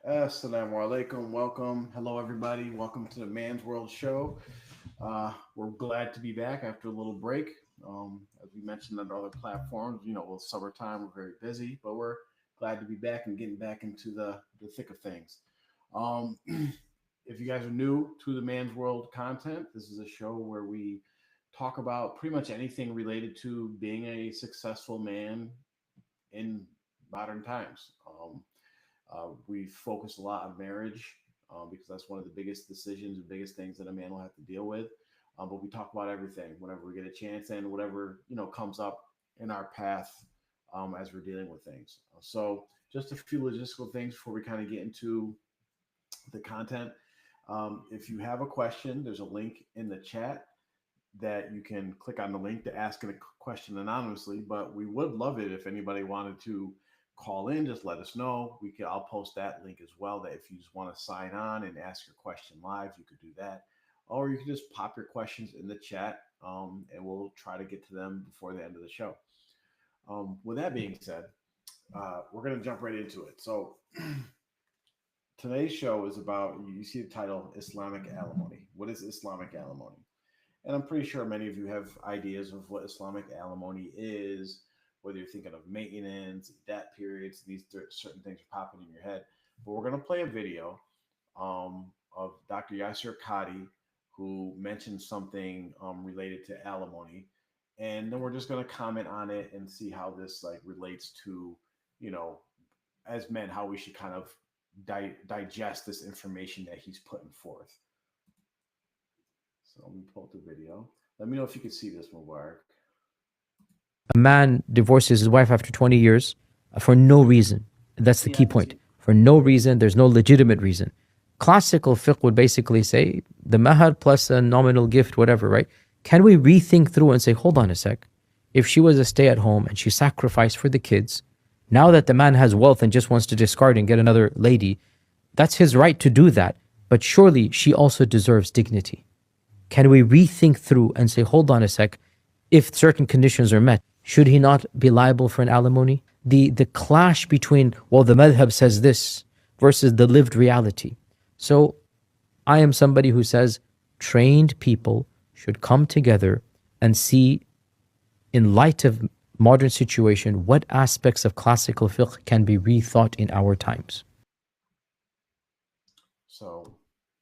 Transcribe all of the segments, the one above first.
Assalamu alaikum. Welcome. Hello, everybody. Welcome to the Man's World Show. We're glad to be back after a little break. As we mentioned on other platforms, with summertime, we're very busy, but we're glad to be back and getting back into the thick of things. Um, if you guys are new to the Man's World content, this is a show where we talk about pretty much anything related to being a successful man in modern times. We focus a lot on marriage because that's one of the biggest decisions and biggest things that a man will have to deal with. But we talk about everything whenever we get a chance and whatever comes up in our path as we're dealing with things. So just a few logistical things before we kind of get into the content. If you have a question, there's a link in the chat that you can click on the link to ask a question anonymously. But we would love it if anybody wanted to call in. Just let us know. I'll post that link as well. That if you just want to sign on and ask your question live, you could do that, or you can just pop your questions in the chat, and we'll try to get to them before the end of the show. With that being said, we're going to jump right into it. So today's show is about, you see the title, Islamic Alimony. What is Islamic Alimony? And I'm pretty sure many of you have ideas of what Islamic alimony is, whether you're thinking of maintenance, debt periods, these certain things are popping in your head. But we're going to play a video of Dr. Yasser Qadi, who mentioned something related to alimony. And then we're just going to comment on it and see how this like relates to, you know, as men, how we should kind of digest this information that he's putting forth. So let me pull up the video. Let me know if you can see this, Mubarak. A man divorces his wife after 20 years for no reason. That's the key point. For no reason, there's no legitimate reason. Classical fiqh would basically say the mahar plus a nominal gift, whatever, right? Can we rethink through and say, hold on a sec, if she was a stay-at-home and she sacrificed for the kids, now that the man has wealth and just wants to discard and get another lady, that's his right to do that. But surely she also deserves dignity. Can we rethink through and say, hold on a sec, if certain conditions are met, should he not be liable for an alimony? The clash between, well, the madhab says this versus the lived reality. So I am somebody who says trained people should come together and see, in light of modern situation, what aspects of classical fiqh can be rethought in our times. So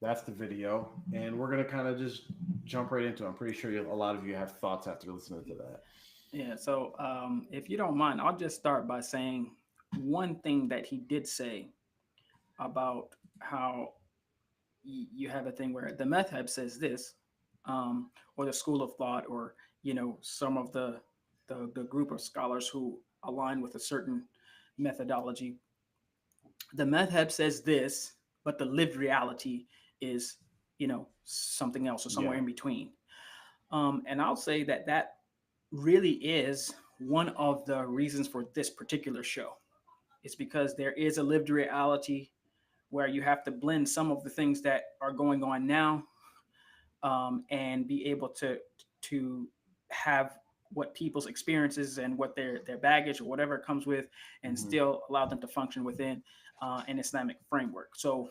that's the video, and we're gonna kind of just jump right into it. I'm pretty sure a lot of you have thoughts after listening to that. Yeah, so if you don't mind, I'll just start by saying one thing that he did say about how you have a thing where the madhab says this, or the school of thought, or some of the group of scholars who align with a certain methodology. The madhab says this, but the lived reality is something else or somewhere Yeah. in between. And I'll say that really is one of the reasons for this particular show. It's because there is a lived reality where you have to blend some of the things that are going on now, and be able to have what people's experiences and what their baggage or whatever it comes with, and Mm-hmm. still allow them to function within an Islamic framework. So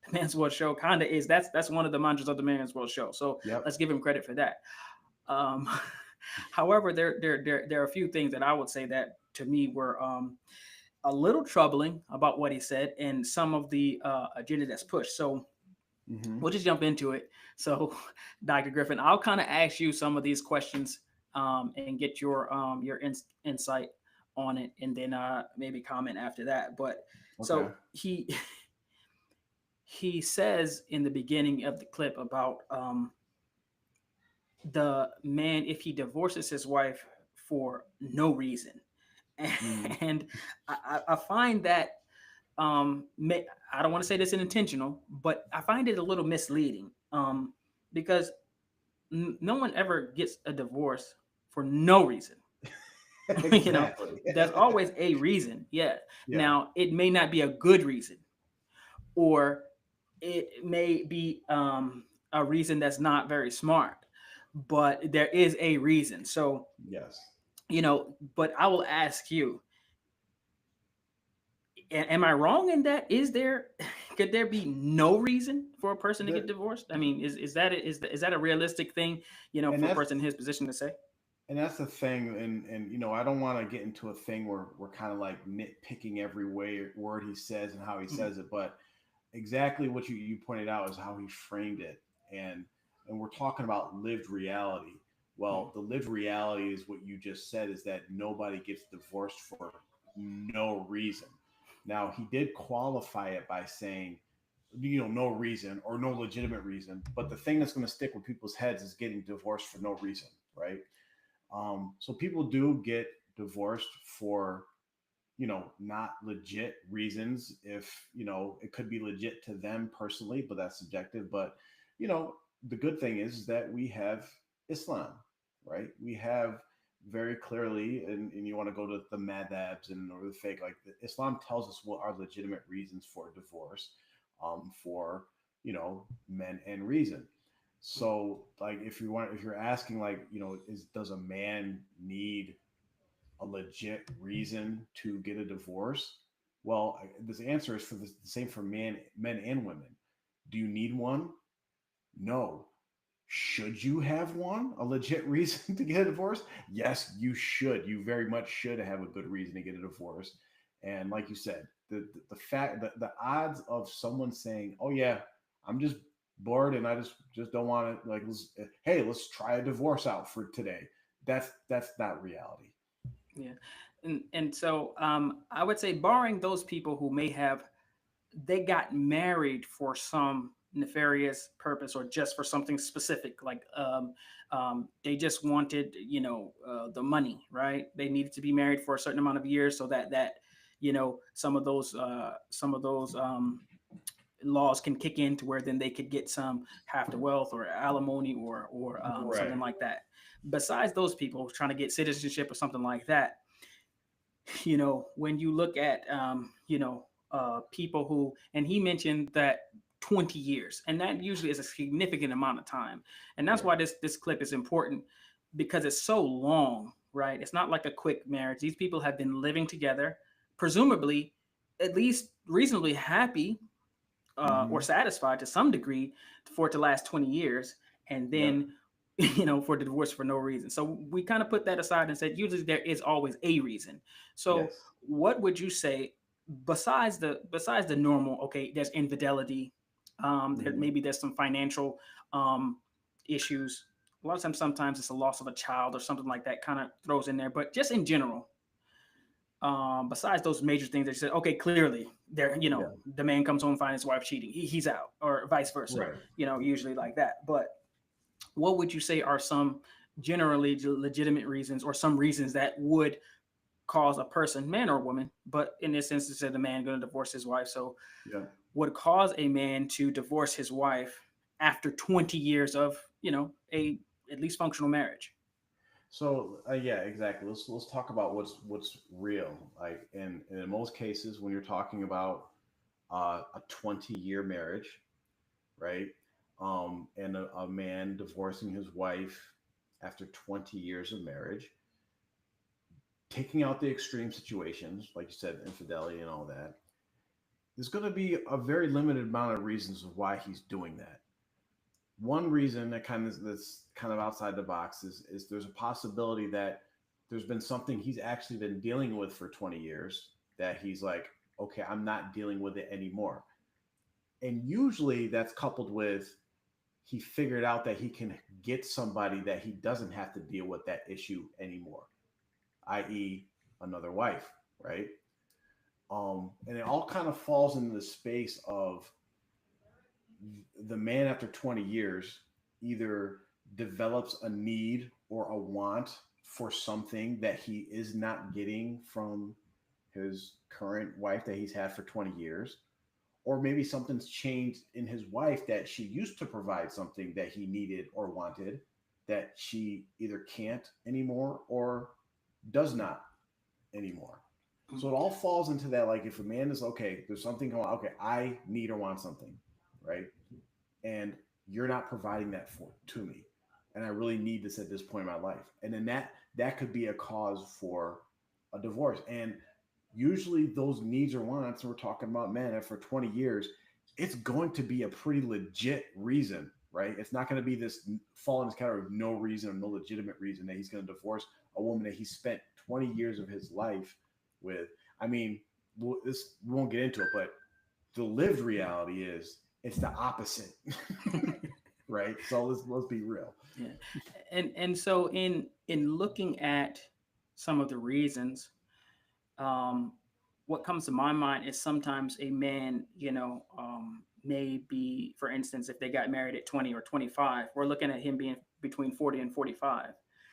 the Man's World Show kind of is that's one of the mantras of the Man's World Show. So Yep. let's give him credit for that. Um, However, there are a few things that I would say that to me were a little troubling about what he said and some of the agenda that's pushed. So Mm-hmm. we'll just jump into it. So, Dr. Griffin, I'll kind of ask you some of these questions, and get your insight on it, and then maybe comment after that. But Okay. so he says in the beginning of the clip about the man, if he divorces his wife for no reason. Mm-hmm. And I find that I don't want to say this is intentional, but I find it a little misleading, because no one ever gets a divorce for no reason. Exactly. There's always a reason. Yeah. Yeah. Now, it may not be a good reason, or it may be a reason that's not very smart, but there is a reason. So, Yes. but I will ask you, am I wrong in that? Is there, could there be no reason for a person to The, get divorced? I mean, is that a realistic thing, and for a that's person in his position to say? and that's the thing, and I don't want to get into a thing where we're kind of like nitpicking every word he says and how he Mhm. says it, but exactly what you pointed out is how he framed it, and we're talking about lived reality. Mhm. Well, the lived reality is what you just said, is that nobody gets divorced for no reason. Now, he did qualify it by saying, no reason or no legitimate reason, but the thing that's going to stick with people's heads is getting divorced for no reason, right? So people do get divorced for, not legit reasons. If, it could be legit to them personally, but that's subjective. But, you know, the good thing is that we have Islam, right? We have very clearly, and you want to go to the madhabs and or the fake, like Islam tells us what are legitimate reasons for divorce, for, men and reason. So like if you're asking like, does a man need a legit reason to get a divorce? Well, this answer is the same for men and women. Do you need one? No. Should you have one? A legit reason to get a divorce? Yes, you should. You very much should have a good reason to get a divorce. And like you said, the fact that the odds of someone saying, "Oh yeah, I'm just bored and I just don't want to like hey, let's try a divorce out for today." That's not reality. Yeah, and so I would say, barring those people who may have they got married for some nefarious purpose or just for something specific, like they just wanted, the money, right? They needed to be married for a certain amount of years so that some of those laws can kick in to where then they could get some half the wealth or alimony or Right. something like that. Besides those people trying to get citizenship or something like that, when you look at people who, and he mentioned that 20 years, and that usually is a significant amount of time, and that's Right. why this clip is important, because it's so long, right? It's not like a quick marriage. These people have been living together, presumably at least reasonably happy, or Mm-hmm. satisfied to some degree, for it to last 20 years, and Yep. then for the divorce for no reason. So we kind of put that aside and said usually there is always a reason. So Yes. what would you say, besides the normal? Okay, there's infidelity. Mm-hmm. Maybe there's some financial um, issues. A lot of times, sometimes it's a loss of a child or something like that kind of throws in there. But just in general, besides those major things that you said, okay, clearly there, Yeah. the man comes home, finds his wife cheating, he's out, or vice versa, Right. usually like that. But what would you say are some generally legitimate reasons, or some reasons that would cause a person, man or woman, but in this instance, said the man going to divorce his wife, so Yeah. would cause a man to divorce his wife after 20 years of, a at least functional marriage? So yeah, exactly. Let's talk about what's real. Like in most cases, when you're talking about a 20-year marriage, right? And a man divorcing his wife after 20 years of marriage, taking out the extreme situations, like you said, infidelity and all that, there's going to be a very limited amount of reasons of why he's doing that. One reason that's kind of outside the box is there's a possibility that there's been something he's actually been dealing with for 20 years that he's like, okay, I'm not dealing with it anymore. And usually that's coupled with he figured out that he can get somebody that he doesn't have to deal with that issue anymore, i.e., another wife, right? And it all kind of falls into the space of the man after 20 years either develops a need or a want for something that he is not getting from his current wife that he's had for 20 years, or maybe something's changed in his wife that she used to provide something that he needed or wanted that she either can't anymore or does not anymore. So it all falls into that. Like if a man is okay, there's something going on. Okay, I need or want something, right? And you're not providing that for to me, and I really need this at this point in my life. And then that could be a cause for a divorce. And usually those needs or wants, we're talking about men, for 20 years, it's going to be a pretty legit reason, right? It's not going to be this fall in this category of no reason or no legitimate reason that he's going to divorce a woman that he spent 20 years of his life with. I mean, this we won't get into it, but the lived reality is it's the opposite, right? So let's be real. Yeah, and so in looking at some of the reasons, um, what comes to my mind is sometimes a man, may be, for instance, if they got married at 20 or 25, we're looking at him being between 40 and 45,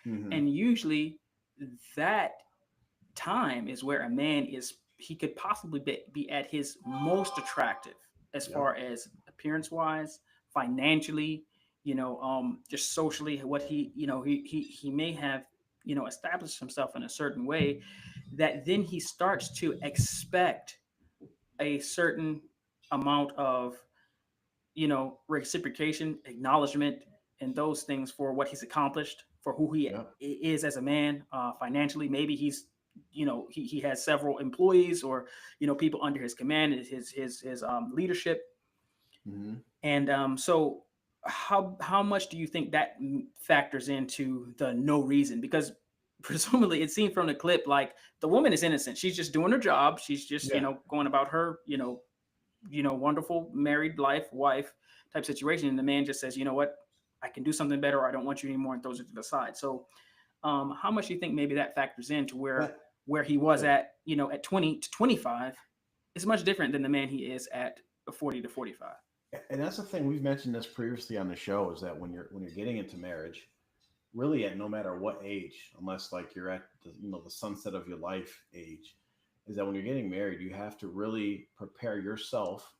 Mm-hmm. and usually that time is where a man is he could possibly be at his most attractive as Yep. far as appearance wise, financially, just socially, what he may have established himself in a certain way that then he starts to expect a certain amount of reciprocation, acknowledgement, and those things for what he's accomplished, for who he Yep. is as a man, financially. Maybe he's, he has several employees or people under his command, his leadership, Mm-hmm. and so how much do you think that factors into the no reason? Because presumably it seemed from the clip like the woman is innocent. She's just doing her job. She's just Yeah. going about her wonderful married life, wife type situation. And the man just says, you know what, I can do something better, or I don't want you anymore, and throws it to the side. So, how much do you think maybe that factors into where That, he was yeah. at, at 20 to 25 is much different than the man he is at 40 to 45. And that's the thing, we've mentioned this previously on the show, is that when you're getting into marriage, really at no matter what age, unless like you're at the sunset of your life age, is that when you're getting married, you have to really prepare yourself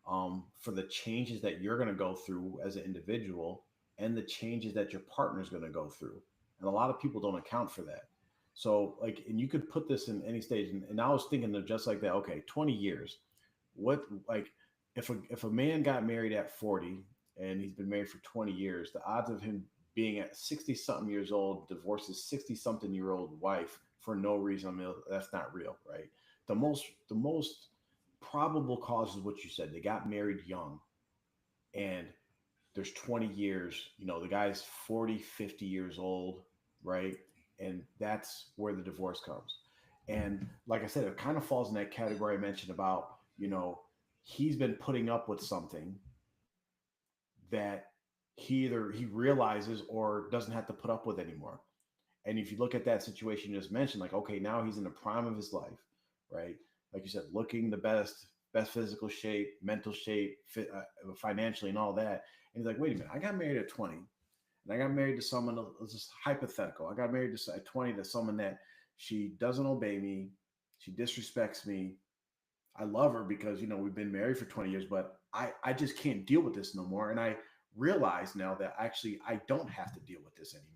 for the changes that you're going to go through as an individual and the changes that your partner is going to go through. And a lot of people don't account for that. So like, and you could put this in any stage. And I was thinking of just like that. Okay, 20 years. What like if a man got married at 40 and he's been married for 20 years, the odds of him being at 60 something years old, divorces 60 something year old wife for no reason, I mean, that's not real, right? The most probable cause is what you said. They got married young, and there's 20 years, the guy's 40, 50 years old, right? And that's where the divorce comes. And like I said, it kind of falls in that category I mentioned about, he's been putting up with something that he realizes or doesn't have to put up with anymore. And if you look at that situation you just mentioned, like, okay, now he's in the prime of his life, right? Like you said, looking the best physical shape, mental shape, financially, and all that. And he's like, wait a minute, I got married at 20, and I got married to someone. It's just hypothetical. I got married at 20 to someone that she doesn't obey me, she disrespects me. I love her because we've been married for 20 years, but I just can't deal with this no more. And I realize now that actually I don't have to deal with this anymore.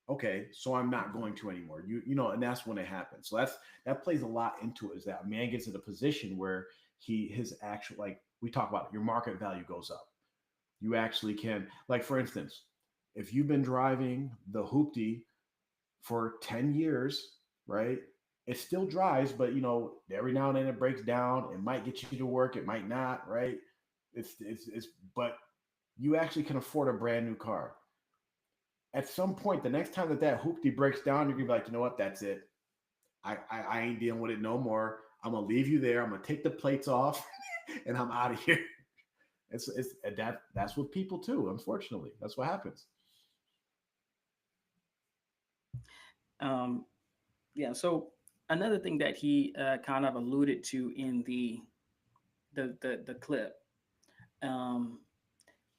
Okay, so I'm not going to anymore. And that's when it happens. So that plays a lot into it, is that a man gets in a position where his actual, like we talk about, your market value goes up. You actually can, like, for instance, if you've been driving the hoopty for 10 years, right? It still drives, but every now and then it breaks down. It might get you to work, it might not, right? It's but you actually can afford a brand new car. At some point, the next time that hoopty breaks down, you're gonna be like, you know what, that's it. I ain't dealing with it no more. I'm gonna leave you there. I'm gonna take the plates off, and I'm out of here. It's that's with people too. Unfortunately, that's what happens. Um, yeah. So another thing that he kind of alluded to in the clip, um,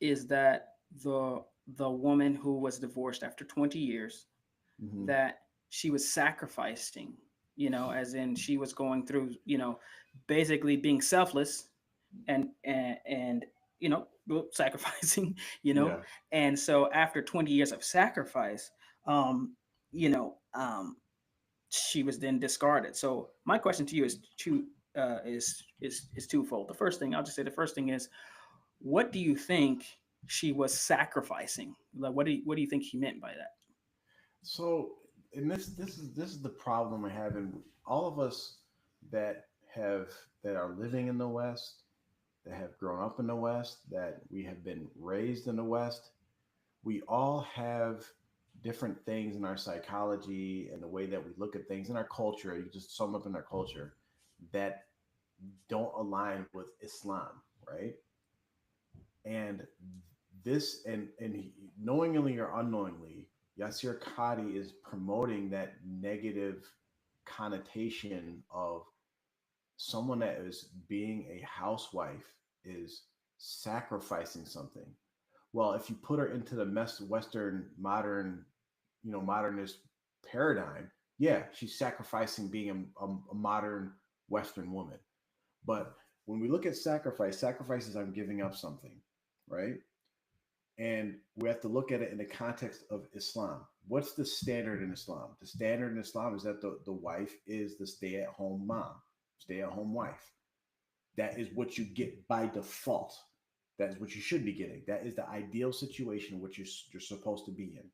is that the woman who was divorced after 20 years, Mm-hmm. that she was sacrificing, as in she was going through, basically being selfless and sacrificing, you know. Yeah. And so after 20 years of sacrifice, um, you know, um, she was then discarded. So my question to you is twofold. The first thing I'll just say, the first thing is, what do you think she was sacrificing? Like, what do you think he meant by that? So, and this is the problem I have, in all of us that have that are living in the West, that have grown up in the West, that we have been raised in the West, we all have different things in our psychology and the way that we look at things in our culture. You just sum up in our culture that don't align with Islam, right? And this and knowingly or unknowingly, Yasir Qadi is promoting that negative connotation of someone that is being a housewife is sacrificing something. Well, if you put her into the Western modern, modernist paradigm, yeah, she's sacrificing being a modern Western woman. But when we look at sacrifice is I'm giving up something, right? And we have to look at it in the context of Islam. What's the standard in Islam? The standard in Islam is that the wife is the stay-at-home mom, stay-at-home wife. That is what you get by default. That is what you should be getting. That is the ideal situation in which you're supposed to be in.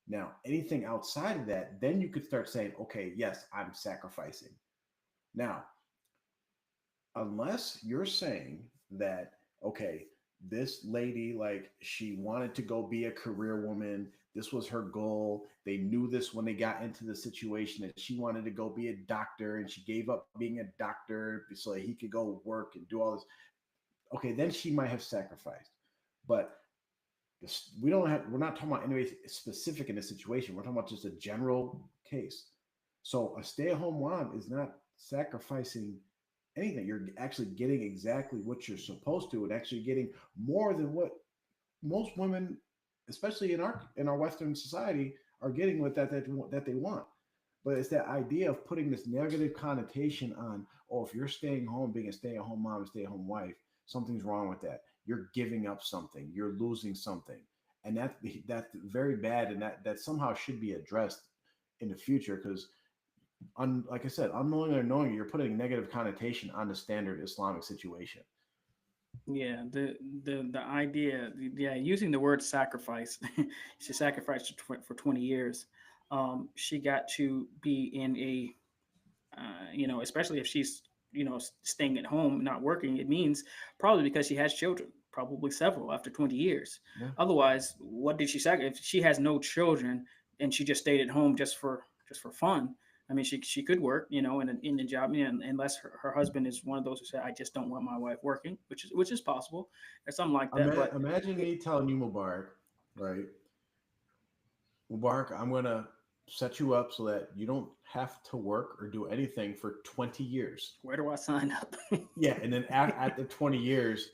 Now, anything outside of that, then you could start saying, okay, yes, I'm sacrificing. Now, unless you're saying that, okay, this lady, like, she wanted to go be a career woman. This was her goal. They knew this when they got into the situation that she wanted to go be a doctor, and she gave up being a doctor so that he could go work and do all this. Okay, then she might have sacrificed. But we're not talking about anybody specific in this situation. We're talking about just a general case. So a stay-at-home mom is not sacrificing anything. You're actually getting exactly what you're supposed to, and actually getting more than what most women, especially in our Western society, are getting with that they want. But it's that idea of putting this negative connotation on, oh, if you're staying home, being a stay-at-home mom, a stay-at-home wife, something's wrong with that. You're giving up something. You're losing something, and that's very bad, and that somehow should be addressed in the future, because like I said, unknowingly or knowingly, you're putting a negative connotation on the standard Islamic situation. Yeah, the idea, yeah, using the word sacrifice. She sacrificed for 20 years. She got to be in a, especially if she's, staying at home, not working. It means probably because she has children, probably several after 20 years. Yeah. Otherwise, what did she sacrifice? If she has no children and she just stayed at home just for fun, I mean, she could work, in the job, unless her husband is one of those who say, I just don't want my wife working, which is possible, or something like that. But Imagine me telling you, Mubarak, right? Mubarak, I'm going to set you up so that you don't have to work or do anything for 20 years. Where do I sign up? Yeah. And then after 20 years,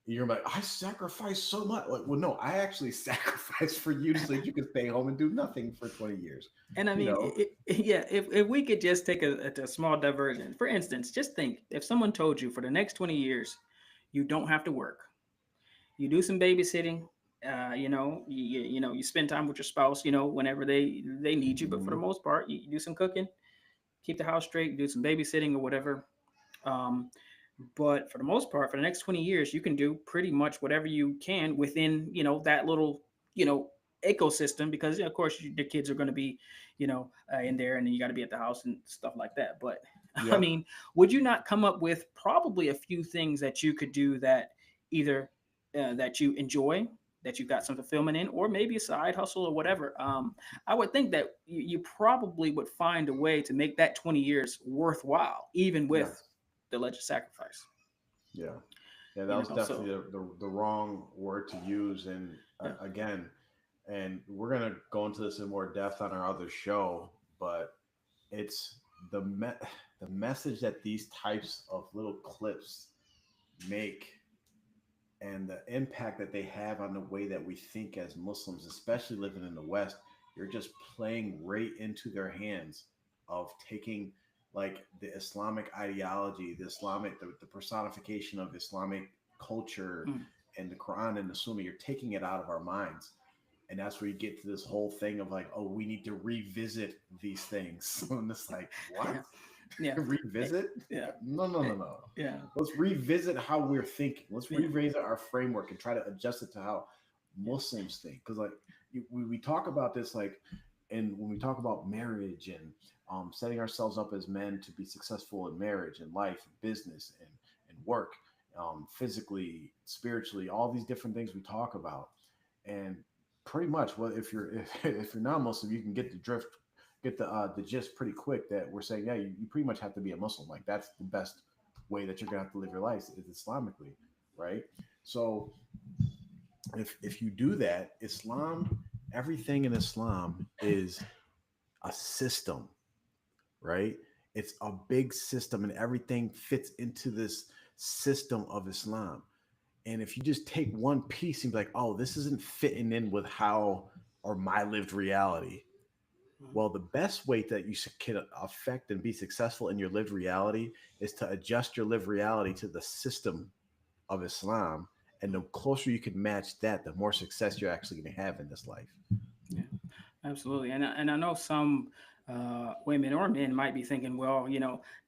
you're like, I sacrificed so much. Like, well, no, I actually sacrificed for you so that you could stay home and do nothing for 20 years. And I mean, if we could just take a small diversion. For instance, just think if someone told you for the next 20 years, you don't have to work, you do some babysitting, you spend time with your spouse, whenever they need you, but for the most part, you do some cooking, keep the house straight, do some babysitting or whatever. Um, but for the most part, for the next 20 years, you can do pretty much whatever you can within, that little, ecosystem, because of course the kids are going to be, in there, and then you got to be at the house and stuff like that. But Yeah. I mean, would you not come up with probably a few things that you could do that either that you enjoy, that you got some fulfillment in, or maybe a side hustle or whatever? I would think that you probably would find a way to make that 20 years worthwhile, even with Yes. the alleged sacrifice. Yeah. Yeah, that was definitely the wrong word to use. And again, and we're going to go into this in more depth on our other show, but it's the message that these types of little clips make, and the impact that they have on the way that we think as Muslims, especially living in the West. You're just playing right into their hands of taking, like, the Islamic ideology, the personification of Islamic culture and the Quran and the Sunnah. You're taking it out of our minds. And that's where you get to this whole thing of like, oh, we need to revisit these things. And it's like, what? Yeah. Revisit? Yeah. No. Yeah. Let's revisit how we're thinking. Let's revisit our framework and try to adjust it to how Muslims think. Because like we talk about this, like, and when we talk about marriage and setting ourselves up as men to be successful in marriage and life and business and work, physically, spiritually, all these different things we talk about. And pretty much, well, if you're not Muslim, you can get the drift, get the gist pretty quick that we're saying, yeah, you pretty much have to be a Muslim. Like that's the best way that you're gonna have to live your life is Islamically, right? So if you do that, Islam, everything in Islam is a system, right? It's a big system, and everything fits into this system of Islam. And if you just take one piece and be like, oh, this isn't fitting in with how or my lived reality. Mhm. Well, the best way that you can affect and be successful in your lived reality is to adjust your lived reality to the system of Islam. And the closer you can match that, the more success you're actually going to have in this life. Yeah, absolutely. And I know some women or men might be thinking, well,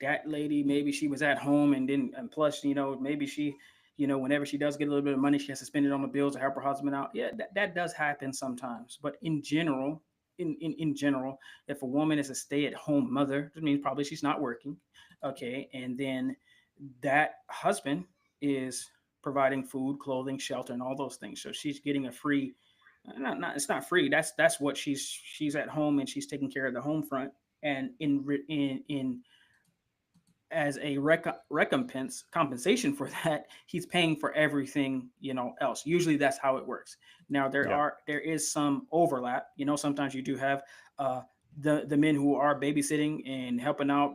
that lady, maybe she was at home and didn't, and plus, maybe she, whenever she does get a little bit of money, she has to spend it on the bills to help her husband out. Yeah, that does happen sometimes. But in general, in general, if a woman is a stay-at-home mother, that means probably she's not working. Okay. And then that husband is providing food, clothing, shelter, and all those things. So she's getting a free, not it's not free. That's what she's at home and she's taking care of the home front. And in as a recompense compensation for that, he's paying for everything else. Usually that's how it works. Now Yeah. there is some overlap. Sometimes you do have uh the men who are babysitting and helping out,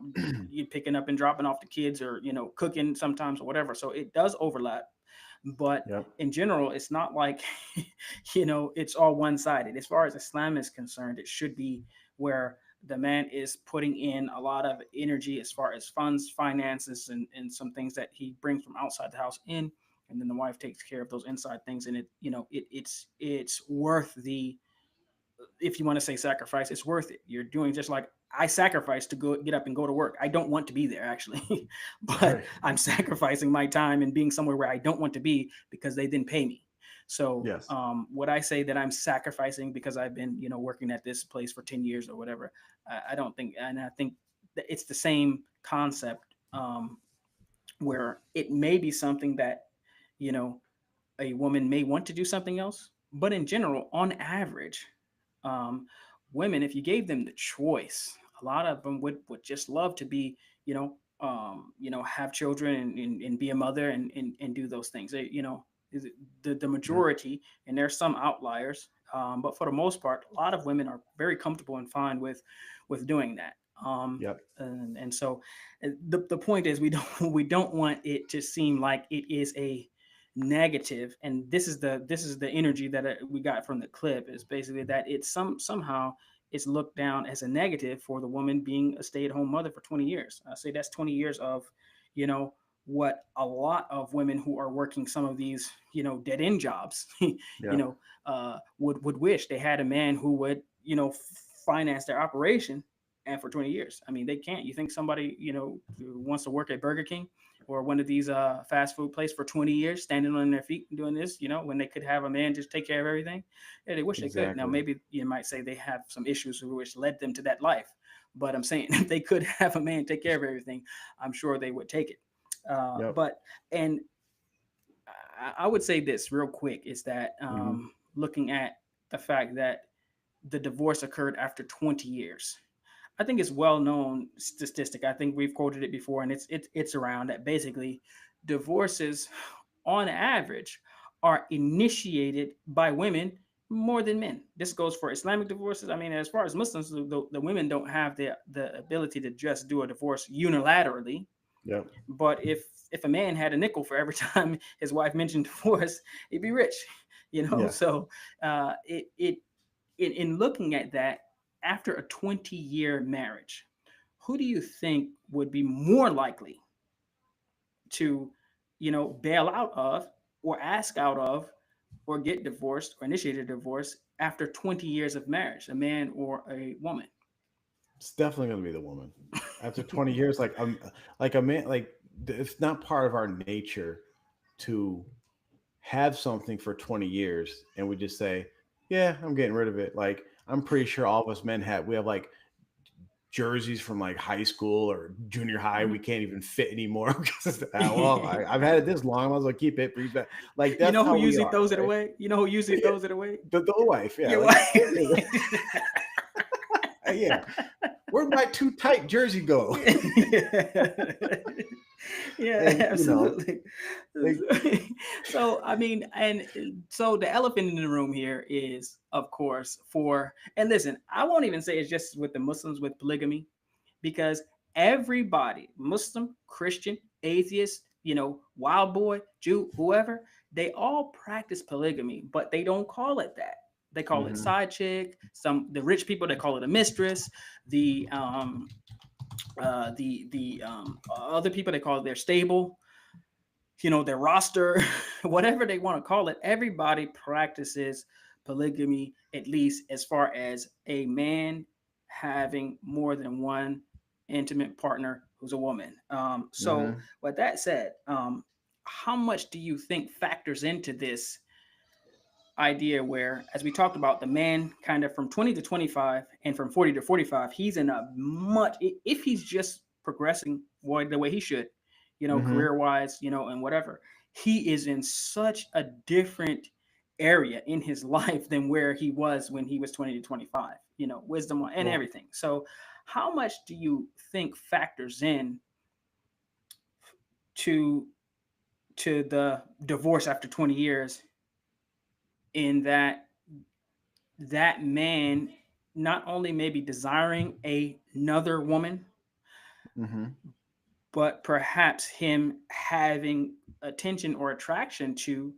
you picking up and dropping off the kids, or cooking sometimes or whatever, so it does overlap. But Yep. in general, it's not like it's all one-sided. As far as Islam is concerned, it should be where the man is putting in a lot of energy as far as funds, finances, and some things that he brings from outside the house in, and then the wife takes care of those inside things. And it's worth the, if you want to say sacrifice, it's worth it. You're doing just like I sacrifice to go get up and go to work. I don't want to be there actually, but Right. I'm sacrificing my time and being somewhere where I don't want to be because they didn't pay me. So Yes. would I say that I'm sacrificing because I've been, working at this place for 10 years or whatever? I don't think, and I think that it's the same concept, where it may be something that, you know, a woman may want to do something else, but in general, on average, um, women, if you gave them the choice, a lot of them would just love to be, have children and be a mother and do those things. Is it the Mhm. majority, and there's some outliers, but for the most part, a lot of women are very comfortable and fine with doing that. Yep. And so the point is, we don't we don't want it to seem like it is a negative. And this is the energy that we got from the clip, is basically that it's somehow it's looked down as a negative for the woman being a stay-at-home mother for 20 years. I say that's 20 years of, you know what a lot of women who are working some of these, dead end jobs, Yeah. would wish they had a man who would, finance their operation. And for 20 years, I mean, they can't. You think somebody, who wants to work at Burger King or one of these fast food places for 20 years, standing on their feet and doing this, when they could have a man just take care of everything? Yeah, they wish they could. Now, Exactly. maybe you might say they have some issues which led them to that life. But I'm saying if they could have a man take care of everything, I'm sure they would take it. Yep. But and I would say this real quick is that, Hmm. looking at the fact that the divorce occurred after 20 years. I think it's well known statistic. I think we've quoted it before, and it's around that basically divorces, on average, are initiated by women more than men. This goes for Islamic divorces. I mean, as far as Muslims, the women don't have the ability to just do a divorce unilaterally. Yep. But if a man had a nickel for every time his wife mentioned divorce, he'd be rich. Yeah. So it in looking at that, after a 20-year marriage, who do you think would be more likely to, bail out of, or ask out of, or get divorced or initiate a divorce after 20 years of marriage, a man or a woman? It's definitely going to be the woman. After 20 years, like a man, like it's not part of our nature to have something for 20 years and we just say, yeah, I'm getting rid of it. Like I'm pretty sure all of us men we have like jerseys from like high school or junior high we can't even fit anymore because I've had it this long, I might as well keep it. Like You that's know who how we usually are, throws it right? away? You know who usually Yeah, throws it away? the wife, yeah, Your like wife. yeah. Where'd my too tight jersey go? Yeah, And absolutely. like, So, I mean, and so the elephant in the room here is, of course, and listen, I won't even say it's just with the Muslims with polygamy, because everybody, Muslim, Christian, atheist, wild boy, Jew, whoever, they all practice polygamy, but they don't call it that. They call it side chick. The rich people, they call it a mistress. The other people, they call it their stable, their roster, whatever they want to call it. Everybody practices polygamy, at least as far as a man having more than one intimate partner who's a woman. So with that said, how much do you think factors into this idea where, as we talked about, the man kind of from 20 to 25 and from 40 to 45, he's in a much, if he's just progressing the way he should, career wise, and whatever, he is in such a different area in his life than where he was when he was 20 to 25, wisdom and everything. So how much do you think factors in to the divorce after 20 years, in that man not only maybe desiring another woman, but perhaps him having attention or attraction to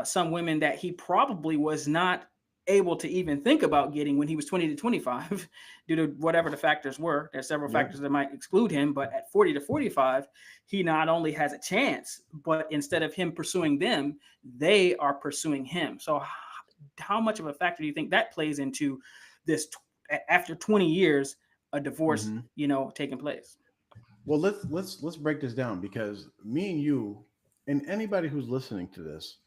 some women that he probably was not able to even think about getting when he was 20 to 25 due to whatever the factors were. There's several factors that might exclude him, but at 40 to 45, he not only has a chance, but instead of him pursuing them, they are pursuing him. So how much of a factor do you think that plays into this after 20 years, a divorce, taking place? Well, let's break this down, because me and you and anybody who's listening to this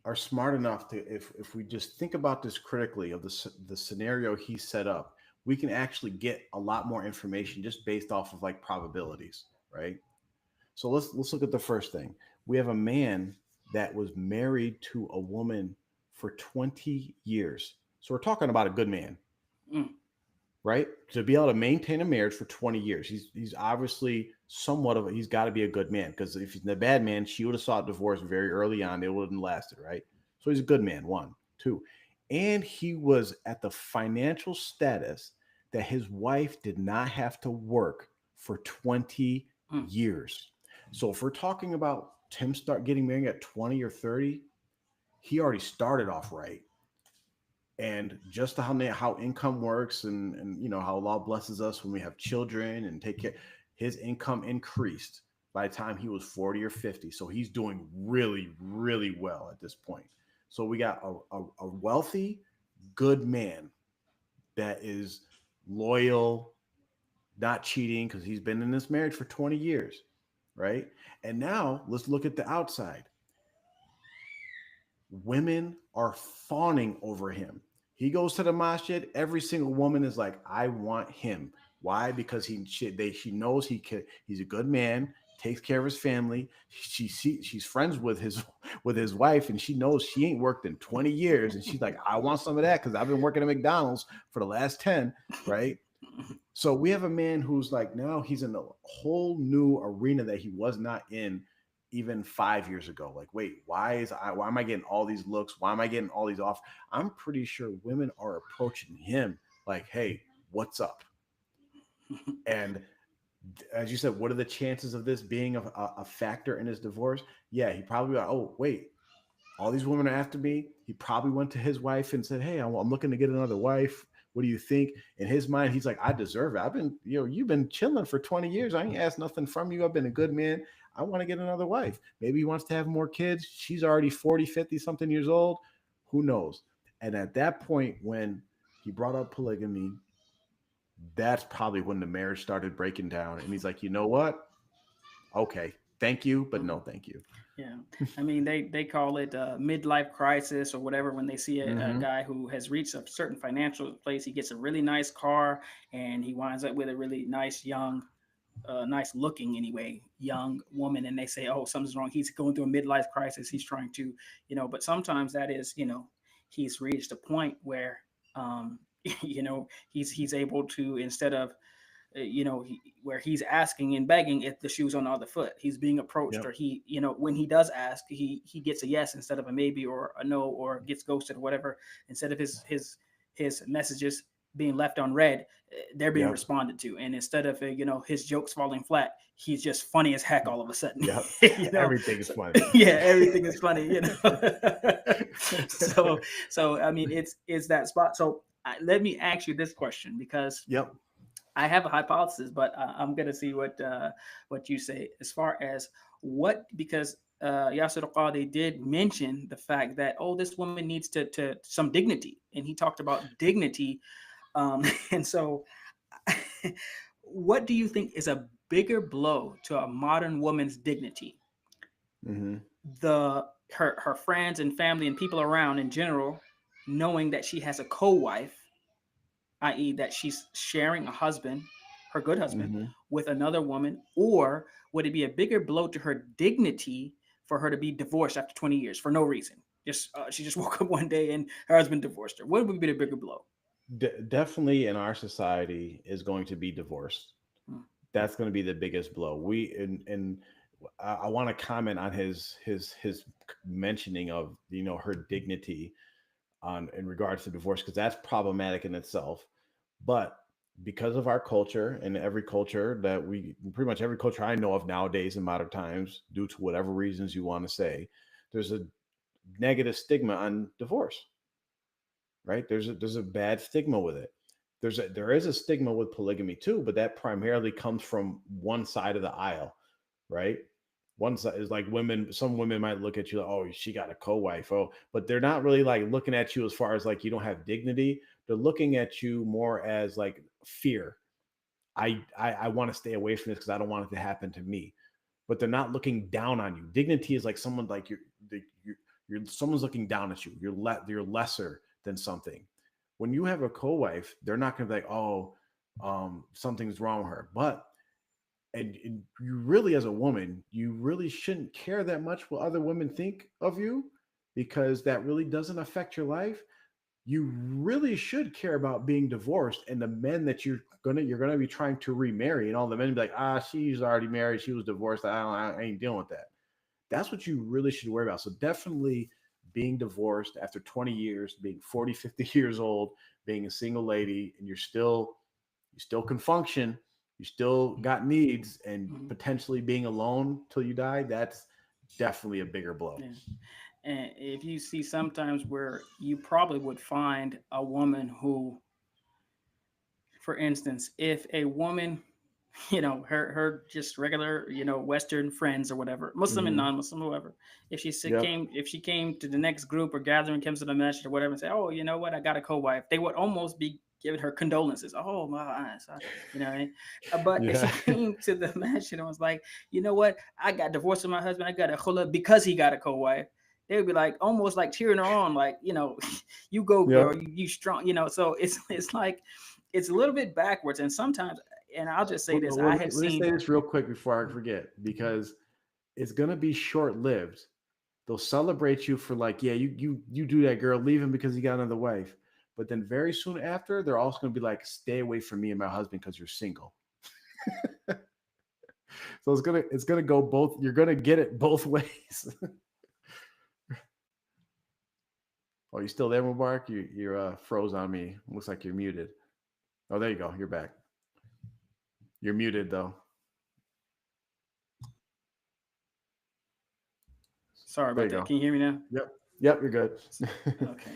are smart enough to, if we just think about this critically of the scenario he set up, we can actually get a lot more information just based off of like probabilities, right? So let's look at the first thing. We have a man that was married to a woman for 20 years. So we're talking about a good man. Right? To be able to maintain a marriage for 20 years. He's obviously he's got to be a good man, because if he's a bad man, she would have sought divorce very early on. It wouldn't lasted, right? So he's a good man, one. Two, and he was at the financial status that his wife did not have to work for 20 years. So if we're talking about him start getting married at 20 or 30, he already started off right. And just how income works, and how Allah blesses us when we have children and take care, his income increased by the time he was 40 or 50. So he's doing really, really well at this point. So we got a wealthy, good man that is loyal, not cheating, because he's been in this marriage for 20 years, right? And now let's look at the outside. Women are fawning over him. He goes to the masjid. Every single woman is like, "I want him." Why? Because she knows he's a good man, takes care of his family. She's friends with his wife, and she knows she ain't worked in 20 years, and she's like, "I want some of that because I've been working at McDonald's for the last 10, right?" So we have a man who's like, now he's in a whole new arena that he was not in even 5 years ago. Like, wait, why am I getting all these looks? Why am I getting all these offers? I'm pretty sure women are approaching him like, "Hey, what's up?" And as you said, what are the chances of this being a factor in his divorce? Yeah, he probably like, "Oh, wait, all these women are after me." He probably went to his wife and said, "Hey, I'm looking to get another wife. What do you think?" In his mind, he's like, "I deserve it. I've been, you've been chilling for 20 years. I ain't asked nothing from you. I've been a good man. I want to get another wife." Maybe he wants to have more kids. She's already 40, 50 something years old. Who knows? And at that point, when he brought up polygamy, that's probably when the marriage started breaking down. And he's like, "You know what? Okay, thank you, but no thank you. Yeah, I mean they call it midlife crisis or whatever when they see a Mm-hmm. guy who has reached a certain financial place. He gets a really nice car and he winds up with a really nice young, nice looking anyway, young woman, and they say, "Oh, something's wrong. He's going through a midlife crisis. He's trying to, But sometimes that is, he's reached a point where, he's able to instead of where he's asking and begging if the shoe's on the other foot. He's being approached, Yep. or when he does ask, he gets a yes instead of a maybe or a no, or gets ghosted or whatever. Instead of his messages being left unread, they're being Yep. responded to, and instead of his jokes falling flat, he's just funny as heck all of a sudden. Yep. Everything is So, funny. yeah, everything is funny. So I mean, it's that spot. So let me ask you this question, because Yep. I have a hypothesis, but I'm gonna see what you say as far as because Yasser Qadi did mention the fact that this woman needs to some dignity, and he talked about dignity, and so what do you think is a bigger blow to a modern woman's dignity? Mm-hmm. Her friends and family and people around in general knowing that she has a co-wife, i.e., that she's sharing a husband, her good husband, Mm-hmm. with another woman, or would it be a bigger blow to her dignity for her to be divorced after 20 years for no reason? She just woke up one day and her husband divorced her. What would be the bigger blow? Definitely in our society is going to be divorce. Hmm. That's going to be the biggest blow. And I want to comment on his mentioning of her dignity on in regards to divorce, because that's problematic in itself. But because of our culture, and every culture that we pretty much every culture I know of nowadays in modern times, due to whatever reasons you want to say, there's a negative stigma on divorce, right? There's a bad stigma with it. There is a stigma with polygamy too, but that primarily comes from one side of the aisle, right? One side is like women. Some women might look at you like, oh, she got a co-wife, oh, but they're not really like looking at you as far as like you don't have dignity. They're looking at you more as like fear. I want to stay away from this because I don't want it to happen to me. But they're not looking down on you. Dignity is like someone like you're someone's looking down at you. You're lesser than something. When you have a co-wife, they're not going to be like, oh, something's wrong with her. But and you really, as a woman, you really shouldn't care that much what other women think of you, because that really doesn't affect your life. You really should care about being divorced, and the men that you're gonna be trying to remarry, and all the men be like, she's already married, she was divorced, I ain't dealing with that. That's what you really should worry about. So definitely being divorced after 20 years, being 40, 50 years old, being a single lady, and you still can function, you still got needs, and Mhm. potentially being alone till you die, that's definitely a bigger blow. Yeah. And if you see sometimes where you probably would find a woman who, for instance, if a woman, her just regular, Western friends or whatever, Muslim and Hmm. non-Muslim, whoever, Yep. if she came to the next group or gathering, comes to the masjid or whatever, and say, oh, you know what, I got a co-wife, they would almost be giving her condolences. Oh my, sorry, but if she Yeah. came to the masjid and was like, you know what, I got divorced with my husband, I got a khula because he got a co-wife, they would be like almost like cheering her on, like, you go girl, Yep. you strong, so it's like it's a little bit backwards. And sometimes, and I'll just say this, Well, I let me, have let me seen. say this real quick before I forget, because it's gonna be short lived. They'll celebrate you for like, yeah, you do that, girl, leave him because he got another wife. But then very soon after, they're also gonna be like, stay away from me and my husband because you're single. So it's gonna go both. You're gonna get it both ways. Oh, you still there, Mubarak? You're froze on me. Looks like you're muted. Oh, there you go. You're back. You're muted though. Sorry There about you that. go. Can you hear me now? Yep. Yep. You're good. Okay.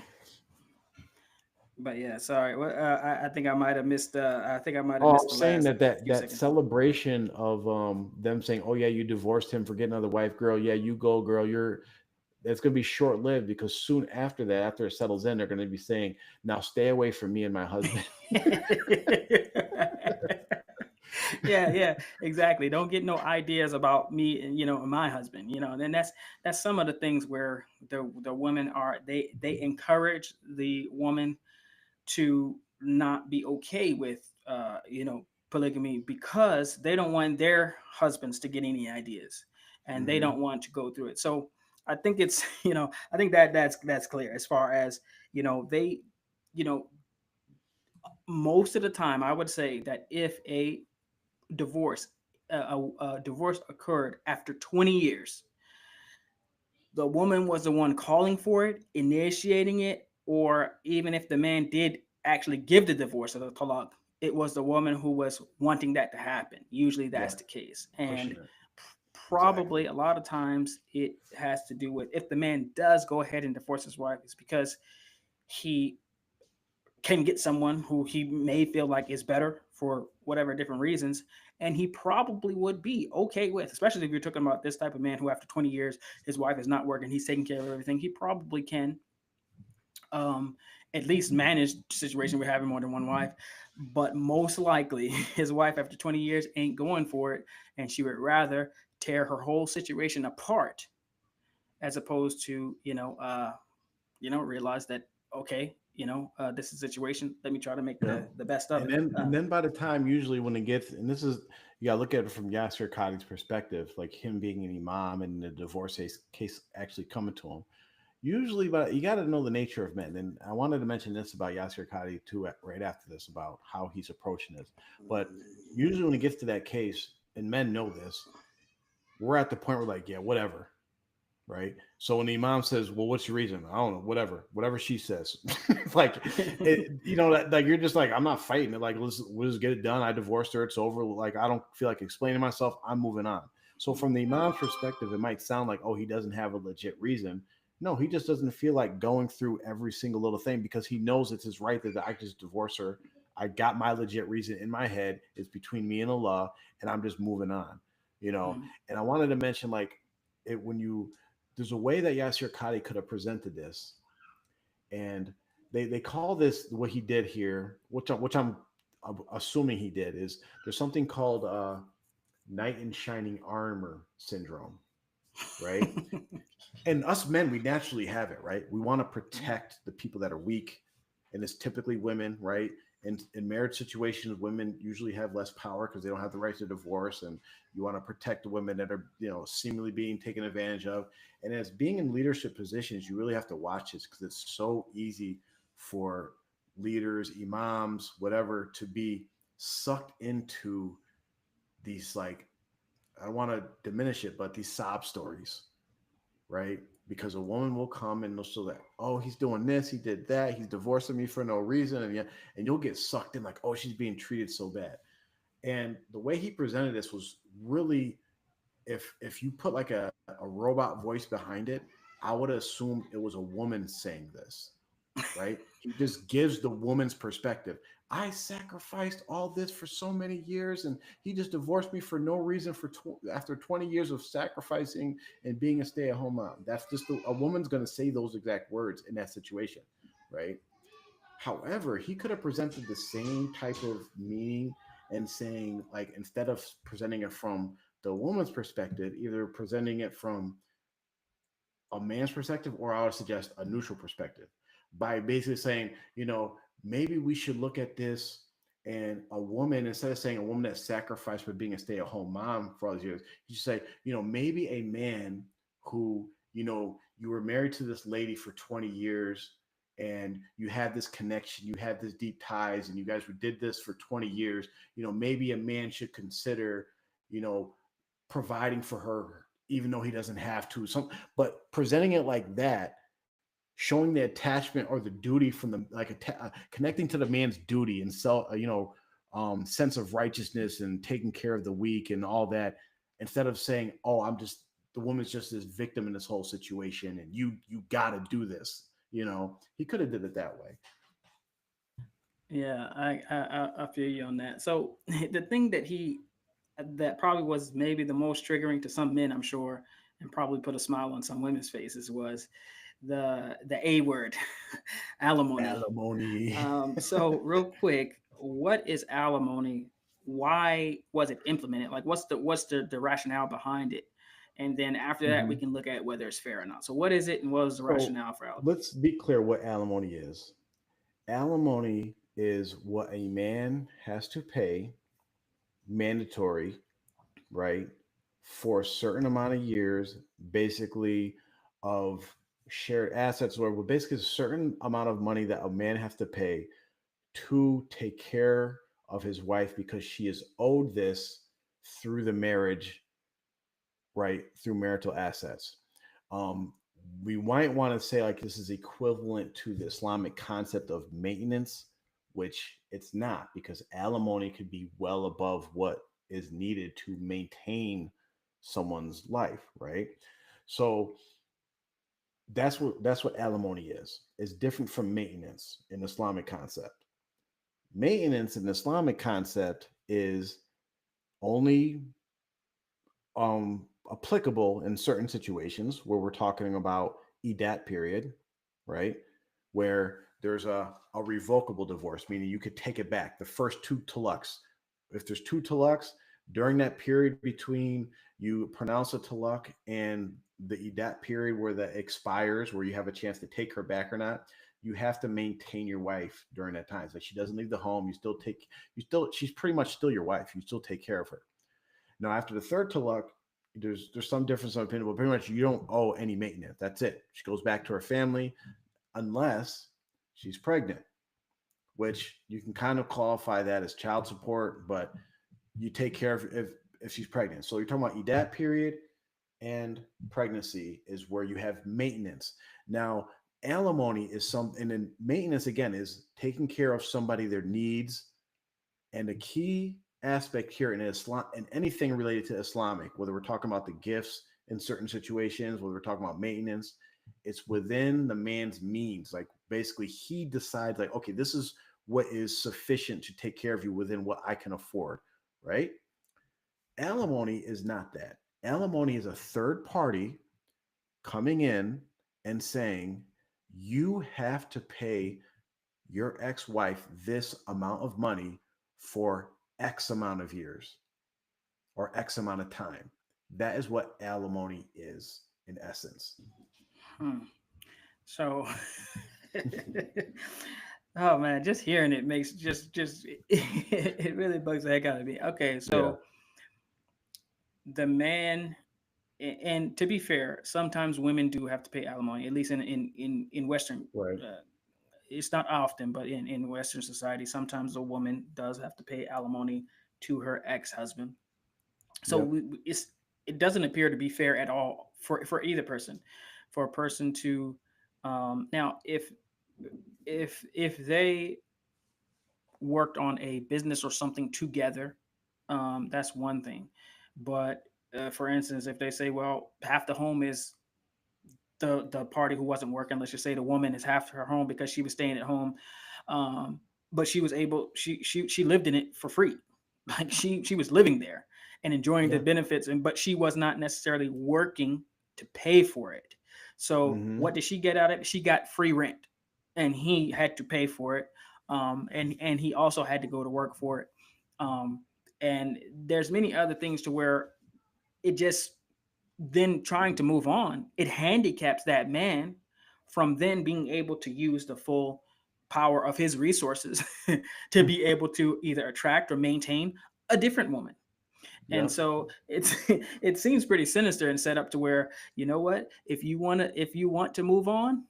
But yeah, sorry. Well, I think I might have missed. I think I might have Oh, I missed the was saying last few that seconds. celebration of them saying, "Oh yeah, you divorced him for getting another wife, girl. Yeah, you go, girl. You're." It's going to be short lived, because soon after that, after it settles in, they're going to be saying, "Now stay away from me and my husband." Yeah, exactly. Don't get no ideas about me and and my husband. And that's some of the things where the women are they encourage the woman to not be okay with polygamy because they don't want their husbands to get any ideas, and they Hmm. don't want to go through it. So I think it's I think that's clear as far as they you know most of the time I would say that if a divorce a divorce occurred after 20 years, the woman was the one calling for it, initiating it, or even if the man did actually give the divorce or the talaq, it was the woman who was wanting that to happen. Usually that's Yeah, the case. And pushing it. Exactly. probably a lot of times it has to do with if the man does go ahead and divorce his wife, it's because he can get someone who he may feel like is better for whatever different reasons, and he probably would be okay with, especially if you're talking about this type of man who after 20 years his wife is not working, he's taking care of everything, he probably can um, at least manage the situation with having more than one wife. But most likely his wife after 20 years ain't going for it, and she would rather tear her whole situation apart as opposed to realize that okay, this is a situation. Let me try to make Yeah. the best of And it. then by the time usually when it gets, and this is, you gotta look at it from Yasser Qadi's perspective, like him being an imam and the divorce case actually coming to him. Usually, but you got to know the nature of men. And I wanted to mention this about Yasser Qadi too, right after this, about how he's approaching this. But usually, when it gets to that case, and men know this, we're at the point where like, yeah, whatever, right? So when the imam says, "Well, what's your reason?" I don't know, whatever she says. Like, like you're just like, I'm not fighting it. Like, let's get it done. I divorced her. It's over. Like, I don't feel like explaining myself. I'm moving on. So from the imam's perspective, it might sound like, oh, he doesn't have a legit reason. No, he just doesn't feel like going through every single little thing because he knows it's his right that I just divorce her. I got my legit reason in my head. It's between me and Allah, and I'm just moving on. You know. Mhm. And I wanted to mention like it when you there's a way that Yasser Qadi could have presented this, and they call this what he did here, which I'm assuming he did is there's something called knight in shining armor syndrome, right? And us men, we naturally have it, right? We want to protect the people that are weak, and it's typically women, right? In marriage situations, women usually have less power because they don't have the right to divorce, and you want to protect the women that are, seemingly being taken advantage of. And as being in leadership positions, you really have to watch this because it's so easy for leaders, imams, whatever, to be sucked into these like I don't want to diminish it, but these sob stories, right? Because a woman will come and they'll show that, oh, he's doing this, he did that, he's divorcing me for no reason, and you'll get sucked in like, oh, she's being treated so bad. And the way he presented this was really, if you put like a robot voice behind it, I would assume it was a woman saying this, right? He just gives the woman's perspective. I sacrificed all this for so many years, and he just divorced me for no reason after 20 years of sacrificing and being a stay-at-home mom. That's just a woman's going to say those exact words in that situation, right? However, he could have presented the same type of meaning and saying, like, instead of presenting it from the woman's perspective, either presenting it from a man's perspective, or I would suggest a neutral perspective, by basically saying, maybe we should look at this. And a woman, instead of saying a woman that sacrificed for being a stay at home mom for all these years, you should say, maybe a man who, you were married to this lady for 20 years and you had this connection, you had this deep ties, and you guys did this for 20 years. Maybe a man should consider, you know, providing for her, even though he doesn't have to. But presenting it like that, showing the attachment or the duty from the connecting to the man's duty and sense of righteousness and taking care of the weak and all that, instead of saying, "Oh, I'm just the woman's just this victim in this whole situation, and you got to do this." He could have did it that way. Yeah, I feel you on that. So the thing that probably was maybe the most triggering to some men, I'm sure, and probably put a smile on some women's faces was the A word, alimony. Alimony. So real quick, what is alimony? why was it implemented? Like, what's the rationale behind it? And then after that, we Mhm. can look at whether it's fair or not. So, what is it, and what is the So rationale for alimony? let's be clear what alimony is. Alimony is what a man has to pay mandatory, right, for a certain amount of years, basically, of shared assets, or basically a certain amount of money that a man has to pay to take care of his wife because she is owed this through the marriage, right, through marital assets. Um, we might want to say like this is equivalent to the Islamic concept of maintenance, which it's not, because alimony could be well above what is needed to maintain someone's life, right? So that's what alimony is. It's different from maintenance in Islamic concept. Maintenance in Islamic concept is only applicable in certain situations where we're talking about edat period, right? Where there's a revocable divorce, meaning you could take it back. The first two talaks, if there's two talaks during that period between you pronounce a talak and the edat period where that expires, where you have a chance to take her back or not, you have to maintain your wife during that time. So she doesn't leave the home. She's pretty much still your wife. You still take care of her. Now, after the third talak, there's some difference of opinion, but pretty much you don't owe any maintenance. That's it. She goes back to her family unless she's pregnant, which you can kind of qualify that as child support, but you take care of if she's pregnant. So you're talking about edat period and pregnancy is where you have maintenance. Now, alimony is and then maintenance again is taking care of somebody, their needs, and the key aspect here in Islam and anything related to Islamic, whether we're talking about the gifts in certain situations, whether we're talking about maintenance, it's within the man's means. Like basically he decides like, okay, this is what is sufficient to take care of you within what I can afford, right? Alimony is not that. Alimony is a third party coming in and saying, you have to pay your ex-wife this amount of money for X amount of years or X amount of time. That is what alimony is in essence. Hmm. So, oh man, just hearing it makes just it really bugs the heck out of me. Okay, Yeah. so the man, and to be fair, sometimes women do have to pay alimony, at least in Western. Right. Uh, it's not often, but in Western society, sometimes a woman does have to pay alimony to her ex-husband. So Yep. it doesn't appear to be fair at all for either person, for a person to now if they worked on a business or something together, that's one thing. But for instance, if they say, well, half the home is the party who wasn't working, let's just say the woman is half her home because she was staying at home, um, but she was able she lived in it for free, like she was living there and enjoying the Yeah. benefits, and but she was not necessarily working to pay for it. So Mm-hmm. what did she get out of it? She got free rent, and he had to pay for it, and he also had to go to work for it, um, and there's many other things to where it just then trying to move on, it handicaps that man from then being able to use the full power of his resources to be able to either attract or maintain a different woman. And Yep. so it's it seems pretty sinister and set up to where, you know what, if you want to move on,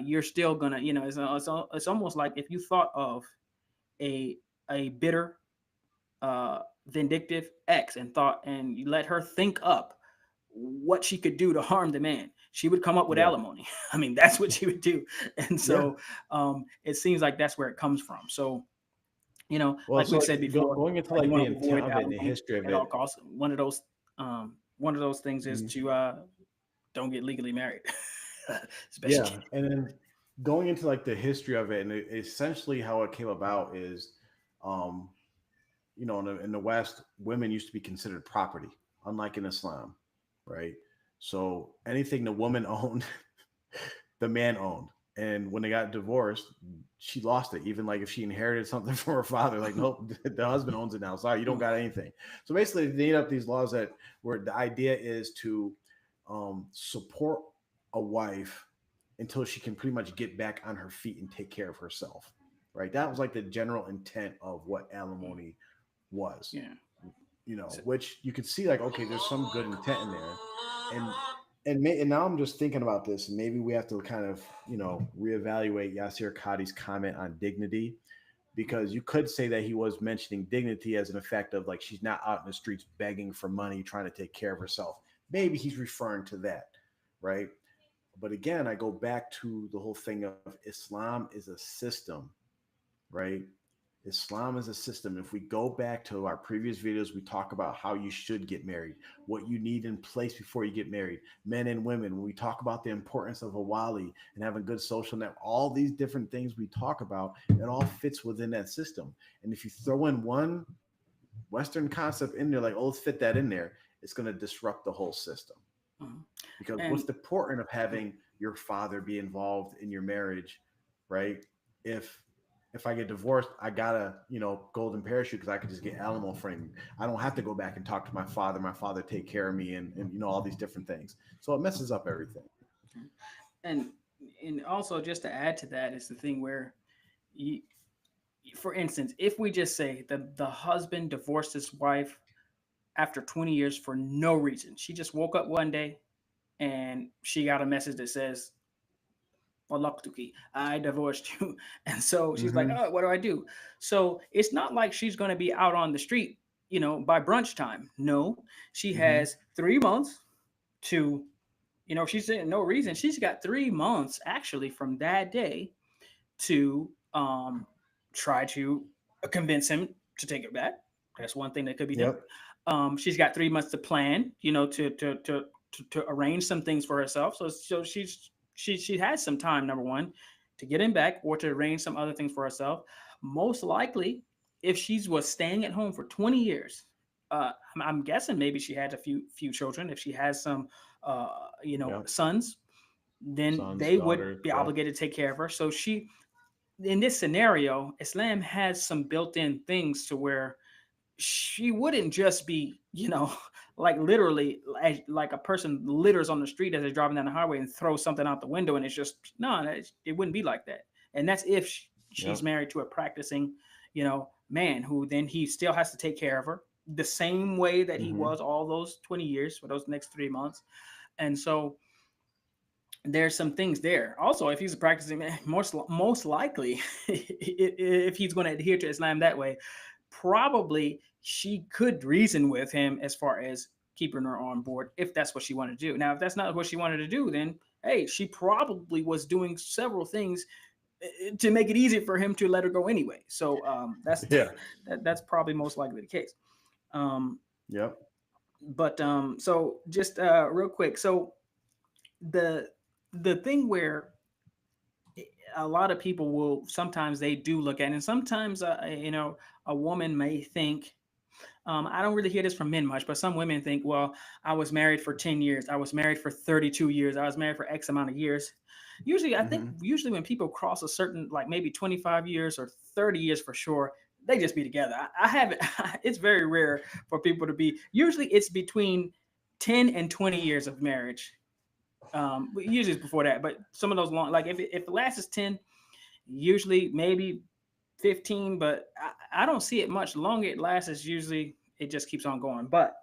you're still gonna, it's almost like if you thought of a bitter, vindictive ex and thought, and you let her think up what she could do to harm the man, she would come up with Yeah. alimony. I mean, that's what she would do. And Yeah. so it seems like that's where it comes from. So, Well, like so we've like said before, going into you like want the to intent avoid of it and the alimony history of at all it. costs. One of those things is Mhm. to don't get legally married, especially. Yeah. And then going into like the history of it and essentially how it came about is, um, in the West, women used to be considered property, unlike in Islam, right? So anything the woman owned, the man owned. And when they got divorced, she lost it. Even like if she inherited something from her father, like, nope, the husband owns it now. Sorry, you don't got anything. So basically, they made up these laws that where the idea is to support a wife until she can pretty much get back on her feet and take care of herself. Right. That was like the general intent of what alimony was. Yeah. Which you could see like, okay, there's some good intent in there. And and now I'm just thinking about this, and maybe we have to kind of, reevaluate Yasir Qadi's comment on dignity, because you could say that he was mentioning dignity as an effect of like she's not out in the streets begging for money, trying to take care of herself. Maybe he's referring to that, right? But again, I go back to the whole thing of Islam is a system, right? Islam is a system. If we go back to our previous videos, we talk about how you should get married, what you need in place before you get married, men and women. When we talk about the importance of a wali and having good social net, all these different things we talk about, it all fits within that system. And if you throw in one Western concept in there, like, oh, let's fit that in there, it's going to disrupt the whole system. Because what's the point of having your father be involved in your marriage, right? If I get divorced, I got a, golden parachute because I could just get alimony from him. I don't have to go back and talk to my father take care of me and all these different things. So it messes up everything. And also just to add to that is the thing where for instance, if we just say that the husband divorced his wife after 20 years for no reason, she just woke up one day and she got a message that says, I divorced you. And so she's like, oh, what do I do? So it's not like she's going to be out on the street, by brunch time. No, she has 3 months to, she's saying no reason. She's got 3 months actually from that day to try to convince him to take it back. That's one thing that could be done. She's got 3 months to plan, to arrange some things for herself. So she has some time, number one, to get him back or to arrange some other things for herself. Most likely, if she was staying at home for 20 years, I'm guessing maybe she had a few children. If she has some, sons, then they would be obligated to take care of her. So in this scenario, Islam has some built-in things to where she wouldn't just be, like literally like a person litters on the street as they're driving down the highway and throws something out the window. And it's just, no, it wouldn't be like that. And that's if she's married to a practicing, man who then he still has to take care of her the same way that he was all those 20 years for those next 3 months. And so there's some things there. Also, if he's a practicing man, most likely, if he's going to adhere to Islam that way, probably she could reason with him as far as keeping her on board if that's what she wanted to do. Now, if that's not what she wanted to do, then hey, she probably was doing several things to make it easier for him to let her go anyway. So that's probably most likely the case. But so just real quick, so the thing where a lot of people will sometimes they do look at it, and sometimes a woman may think, I don't really hear this from men much, but some women think, well, I was married for 10 years, I was married for 32 years, I was married for X amount of years. Usually I think when people cross a certain, like maybe 25 years or 30 years for sure, they just be together. I haven't it's very rare for people to be, usually it's between 10 and 20 years of marriage. Usually it's before that, but some of those long, like if the last is 10, usually maybe 15, but I don't see it much longer it lasts. Is usually it just keeps on going. But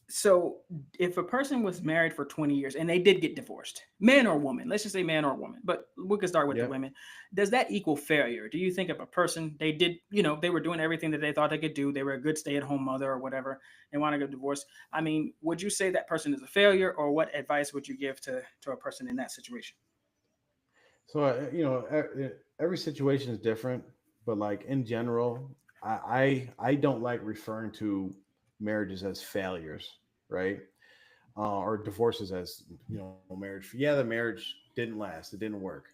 so if a person was married for 20 years and they did get divorced, man or woman, let's just say man or woman, but we could start with the women. Does that equal failure? Do you think if a person, they did, they were doing everything that they thought they could do, they were a good stay-at-home mother or whatever, and want to get divorced, I mean, would you say that person is a failure, or what advice would you give to a person in that situation? So, every situation is different, but like in general, I don't like referring to marriages as failures, right? Or divorces as, marriage. Yeah, the marriage didn't last, it didn't work.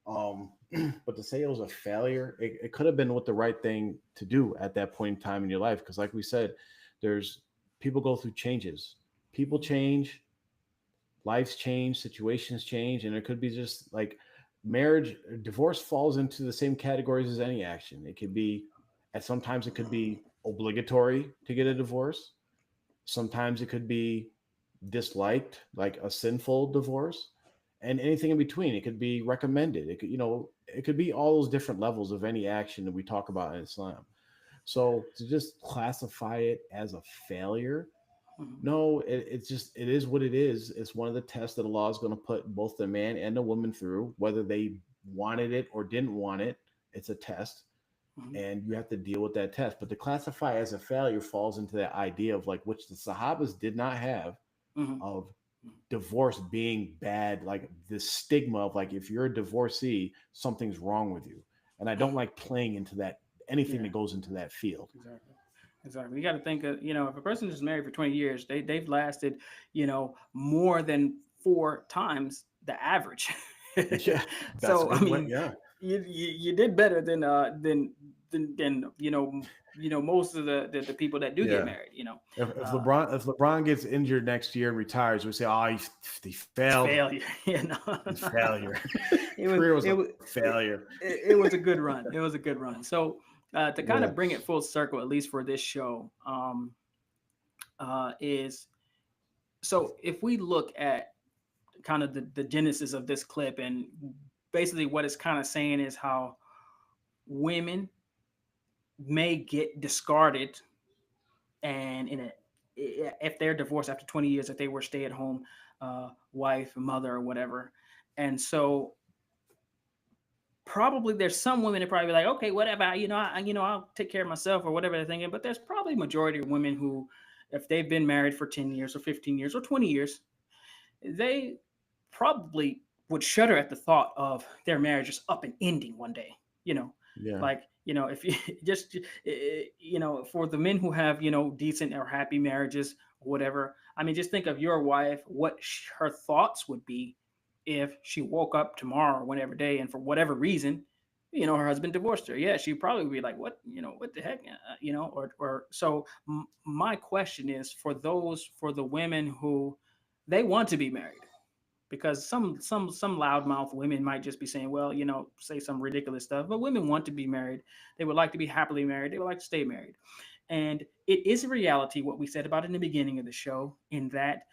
But to say it was a failure, it could have been what the right thing to do at that point in time in your life. Because like we said, there's people go through changes. People change, lives change, situations change, and it could be just like marriage, divorce falls into the same categories as any action. It could be, at sometimes it could be obligatory to get a divorce. Sometimes it could be disliked, like a sinful divorce, and anything in between. It could be recommended. It could, it could be all those different levels of any action that we talk about in Islam. So to just classify it as a failure, Mhm. no, it's just, it is what it is. It's one of the tests that Allah is going to put both the man and the woman through, whether they wanted it or didn't want it. It's a test, Mhm. and you have to deal with that test. But to classify as a failure falls into that idea of like, which the Sahabas did not have, Mhm. of divorce being bad, like the stigma of like, if you're a divorcee, something's wrong with you. And I don't like playing into that, anything Yeah, that goes into that field. exactly. Exactly. You got to think of, if a person is married for 20 years, they've lasted, more than four times the average. Yeah, that's a So, I good way. mean, Yeah. you did better than most of the people that do get Yeah. married. If Uh, LeBron gets injured next year and retires, we say, oh, he failed. failure. He's failure. it was Career was it a was failure. it was a good run. It was a good run. So to kind Yeah. of bring it full circle, at least for this show, is so if we look at kind of the genesis of this clip, and basically what it's kind of saying is how women may get discarded, and if they're divorced after 20 years, if they were stay at home wife, mother, or whatever. And so probably there's some women that probably be like, okay, whatever, I'll take care of myself or whatever they're thinking. But there's probably a majority of women who, if they've been married for 10 years or 15 years or 20 years, they probably would shudder at the thought of their marriage just up and ending one day. You know, Yeah. like if you just for the men who have decent or happy marriages or whatever. I mean, just think of your wife, what her thoughts would be if she woke up tomorrow or whatever day, and for whatever reason, her husband divorced her. Yeah, she'd probably be like, what, what the heck, or so. My question is for the women who they want to be married, because some loudmouth women might just be saying, well, say some ridiculous stuff, but women want to be married. They would like to be happily married. They would like to stay married. And it is a reality, what we said about in the beginning of the show, in that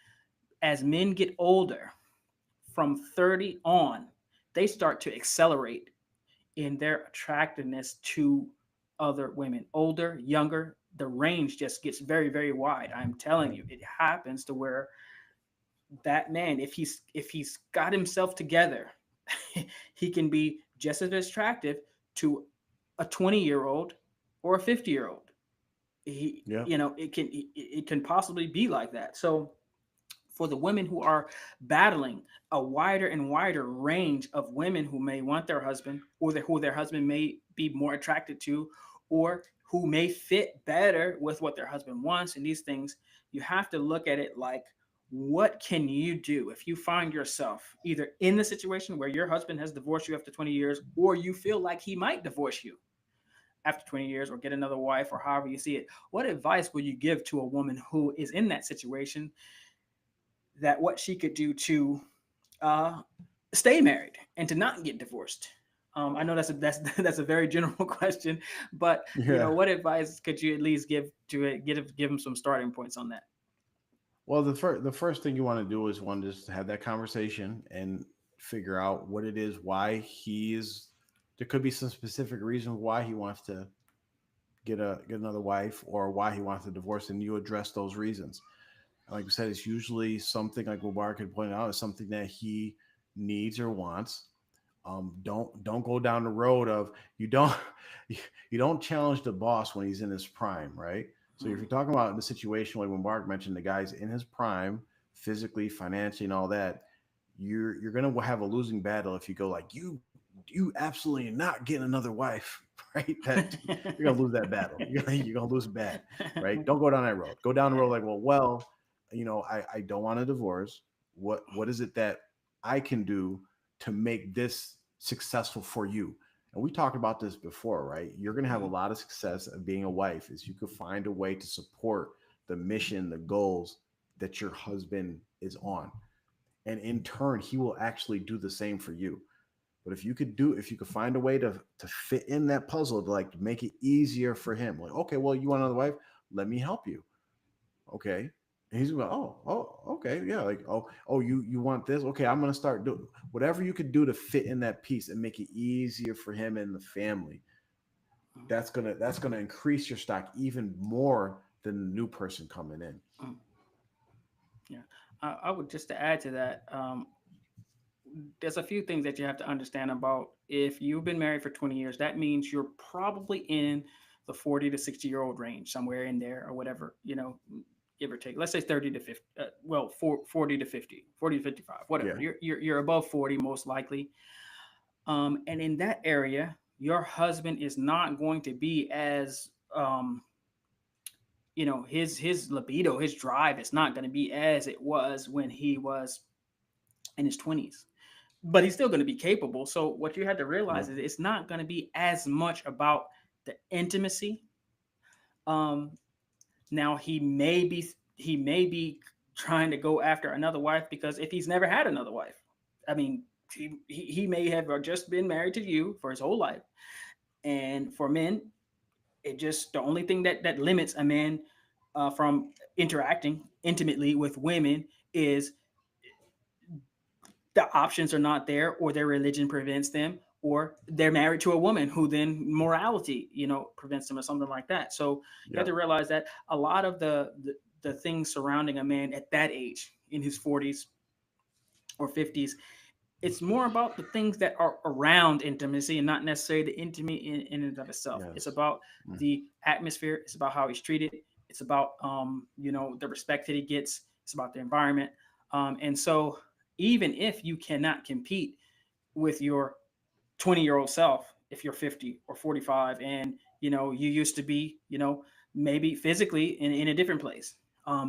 as men get older, from 30 on, they start to accelerate in their attractiveness to other women. Older, younger, the range just gets very, very wide. I'm telling you, it happens to where that man, if he's got himself together, he can be just as attractive to a 20-year-old or a 50-year-old. He, Yeah. it can possibly be like that. So for the women who are battling a wider and wider range of women who may want their husband, or who their husband may be more attracted to, or who may fit better with what their husband wants and these things, you have to look at it like, what can you do if you find yourself either in the situation where your husband has divorced you after 20 years, or you feel like he might divorce you after 20 years or get another wife, or however you see it? What advice would you give to a woman who is in that situation, that what she could do to uh, stay married and to not get divorced? I know that's a very general question, but Yeah. what advice could you at least give to it? Give them some starting points on that. Well, the first thing you want to do is one, just have that conversation and figure out what it is, why he is. There could be some specific reason why he wants to get another wife, or why he wants to divorce, and you address those reasons. Like we said, it's usually something, like Mubarak had pointed out, is something that he needs or wants. Don't go down the road of, you don't you don't challenge the boss when he's in his prime, right? So if Mm. you're talking about the situation like when Mark mentioned, the guy's in his prime, physically, financially, and all that, you're gonna have a losing battle if you go like, you absolutely not getting another wife, right? That you're gonna lose that battle. You're gonna lose bad, right? Don't go down that road. Go down the road like, well, I don't want a divorce. What is it that I can do to make this successful for you? And we talked about this before, right? You're going to have a Mhm. lot of success of being a wife is you could find a way to support the mission, the goals that your husband is on. and in turn, he will actually do the same for you. But if you could find a way to fit in that puzzle, to like make it easier for him, like, okay, well, you want another wife? Let me help you. Okay. And he's going, okay, yeah, like, you want this? Okay, I'm gonna start doing whatever you could do to fit in that piece and make it easier for him and the family. That's gonna increase your stock even more than the new person coming in. Mm. Yeah, I would just to add to that. There's a few things that you have to understand about if you've been married for 20 years. That means you're probably in the 40 to 60-year-old range, somewhere in there or whatever, give or take. Let's say 30 to 50. 40 to 50, 40 to 55, whatever. Yeah. You're above 40 most likely. And in that area, your husband is not going to be as his libido, his drive is not going to be as it was when he was in his 20s, but he's still going to be capable. So what you have to realize Yeah. is it's not going to be as much about the intimacy. um Now he may be trying to go after another wife, because if he's never had another wife, I mean, he may have just been married to you for his whole life. And for men, it just the only thing that limits a man from interacting intimately with women is the options are not there, or their religion prevents them, or they're married to a woman who then morality prevents them, or something like that. So you have Yeah. to realize that a lot of the things surrounding a man at that age, in his 40s or 50s, it's more about the things that are around intimacy, and not necessarily the intimacy in and of itself. It's Yes. about Mm. the atmosphere. It's about how he's treated. It's about the respect that he gets. It's about the environment. And so even if you cannot compete with your 20-year-old self, if you're 50 or 45, and you used to be maybe physically in a different place,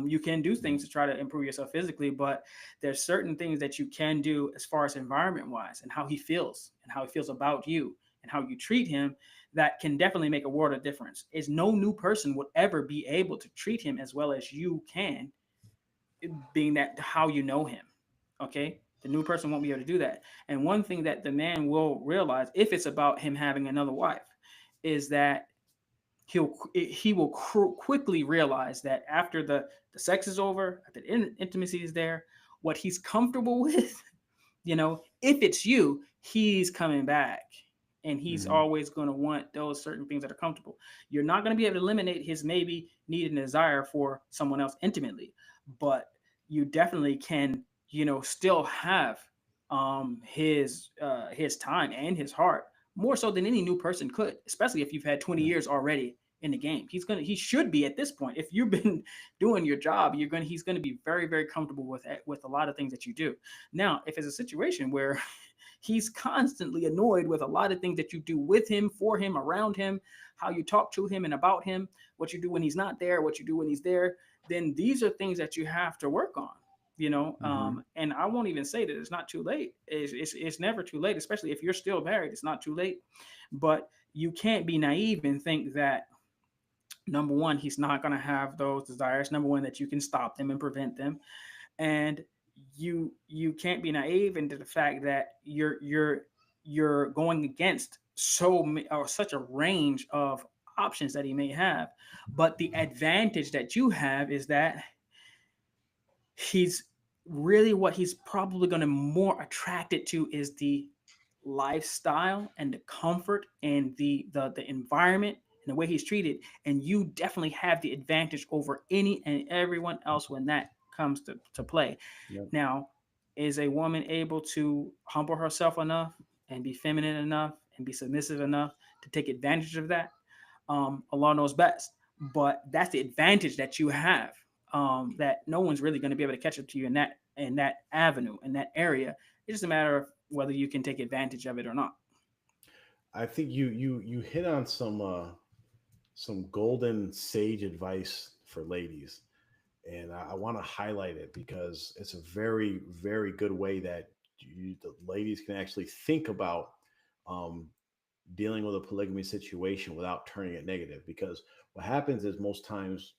you can do things to try to improve yourself physically, but there's certain things that you can do as far as environment wise, and how he feels about you, and how you treat him, that can definitely make a world of difference. Is no new person would ever be able to treat him as well as you can, being that how you know him. Okay, the new person won't be able to do that. And one thing that the man will realize, if it's about him having another wife, is that he will quickly realize that after the sex is over, after the intimacy is there, what he's comfortable with, if it's you, he's coming back, and he's Hmm. always going to want those certain things that are comfortable. You're not going to be able to eliminate his maybe need and desire for someone else intimately, but you definitely can, still have his time and his heart, more so than any new person could, especially if you've had 20 Yeah. years already in the game. He should be, at this point, if you've been doing your job, he's gonna be very, very comfortable with a lot of things that you do. Now, if it's a situation where he's constantly annoyed with a lot of things that you do with him, for him, around him, how you talk to him and about him, what you do when he's not there, what you do when he's there, then these are things that you have to work on. Hmm. And I won't even say that it's not too late. It's never too late, especially if you're still married. It's not too late, but you can't be naive and think that, number one, he's not going to have those desires. Number one, that you can stop them and prevent them. And you can't be naive into the fact that you're going against such a range of options that he may have. But the advantage that you have is that he's really, what he's probably going to more attracted to is the lifestyle and the comfort and the environment and the way he's treated. And you definitely have the advantage over any and everyone else when that comes to play. Yep. Now, is a woman able to humble herself enough and be feminine enough and be submissive enough to take advantage of that? Allah knows best. But that's the advantage that you have. That no one's really going to be able to catch up to you in that avenue, in that area. It's just a matter of whether you can take advantage of it or not. I think you hit on some golden sage advice for ladies, and I want to highlight it because it's a very, very good way that the ladies can actually think about um, dealing with a polygamy situation without turning it negative. Because what happens is most times,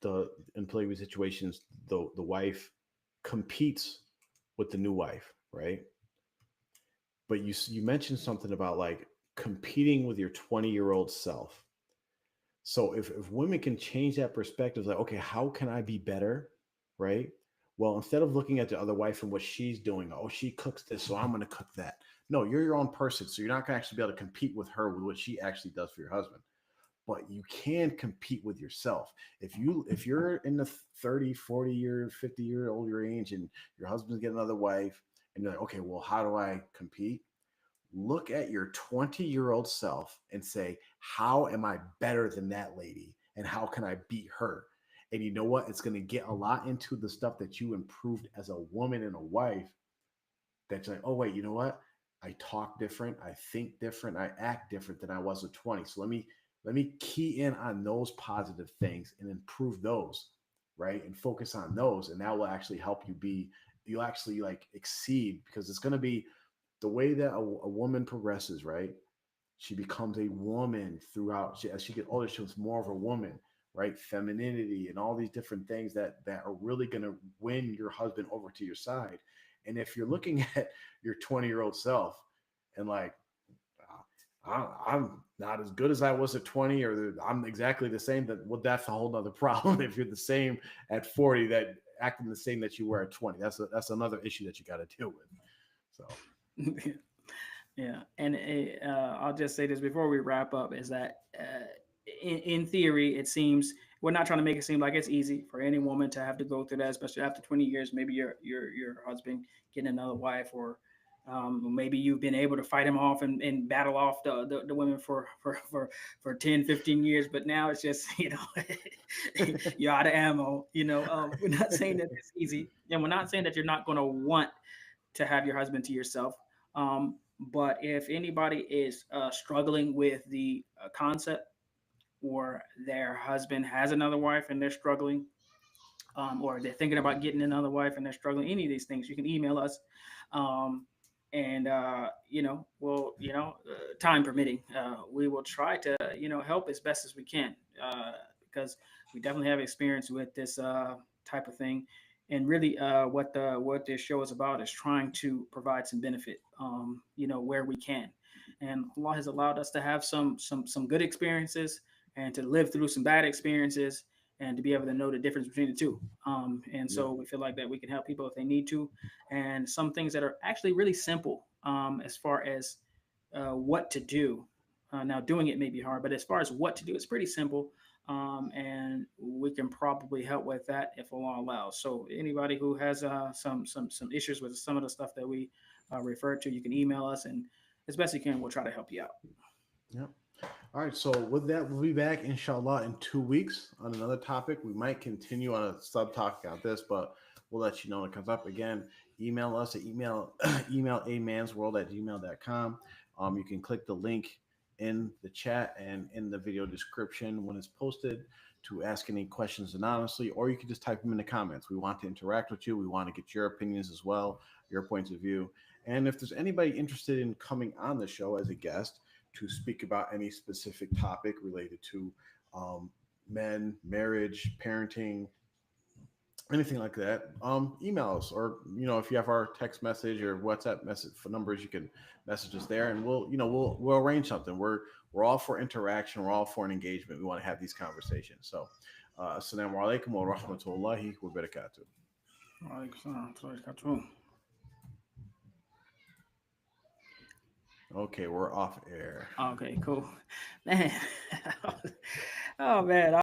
the in polygamy situations, the wife competes with the new wife, right? But you mentioned something about like competing with your 20-year-old self. So if women can change that perspective, like, okay, how can I be better? Right. Well, instead of looking at the other wife and what she's doing, oh, she cooks this, so I'm going to cook that. No, you're your own person. So you're not going to actually be able to compete with her with what she actually does for your husband. But you can compete with yourself. If you're in the 30, 40-year, 50-year-old your age and your husband's getting another wife and you're like, okay, well, how do I compete? Look at your 20-year-old self and say, how am I better than that lady? And how can I beat her? And you know what? It's going to get a lot into the stuff that you improved as a woman and a wife. That's like, oh, wait, you know what? I talk different. I think different. I act different than I was at 20. So let me key in on those positive things and improve those, right? And focus on those. And that will actually help you'll actually like exceed because it's going to be the way that a woman progresses, right? She becomes a woman throughout. As she gets older, she becomes more of a woman, right? Femininity and all these different things that are really going to win your husband over to your side. And if you're looking at your 20-year-old self and like, I'm not as good as I was at 20, or I'm exactly the same, that well, that's a whole nother problem. If you're the same at 40, that acting the same that you were at 20, that's another issue that you got to deal with. So. Yeah, and I'll just say this before we wrap up: is that in theory, it seems we're not trying to make it seem like it's easy for any woman to have to go through that, especially after 20 years. Maybe your husband getting another wife, or maybe you've been able to fight him off and battle off the women for 10, 15 years, but now it's just you're out of ammo. We're not saying that it's easy, and we're not saying that you're not going to want to have your husband to yourself. But if anybody is struggling with the concept, or their husband has another wife and they're struggling, or they're thinking about getting another wife and they're struggling, any of these things, you can email us. Um, and time permitting, we will try to help as best as we can, because we definitely have experience with this type of thing. And really, what this show is about is trying to provide some benefit, where we can. And Allah has allowed us to have some good experiences and to live through some bad experiences and to be able to know the difference between the two. And so we feel like that we can help people if they need to. And some things that are actually really simple, as far as what to do. Now, doing it may be hard, but as far as what to do, it's pretty simple. And we can probably help with that if Allah allows. So anybody who has some issues with some of the stuff that we refer to, you can email us, and as best you can, we'll try to help you out. Yep. All right. So with that, we'll be back, inshallah, in 2 weeks on another topic. We might continue on a subtopic on this, but we'll let you know when it comes up. Again, email us at email amansworld@gmail.com. You can click the link in the chat and in the video description when it's posted to ask any questions anonymously, or you can just type them in the comments. We want to interact with you. We want to get your opinions as well, your points of view. And if there's anybody interested in coming on the show as a guest to speak about any specific topic related to men, marriage, parenting, anything like that, email us, or if you have our text message or WhatsApp message for numbers, you can message us there, and we'll arrange something. We're all for interaction. We're all for an engagement. We want to have these conversations. So, assalamu alaikum wa rahmatullahi wa barakatuh. Okay, we're off air. Okay, cool, man. Oh man.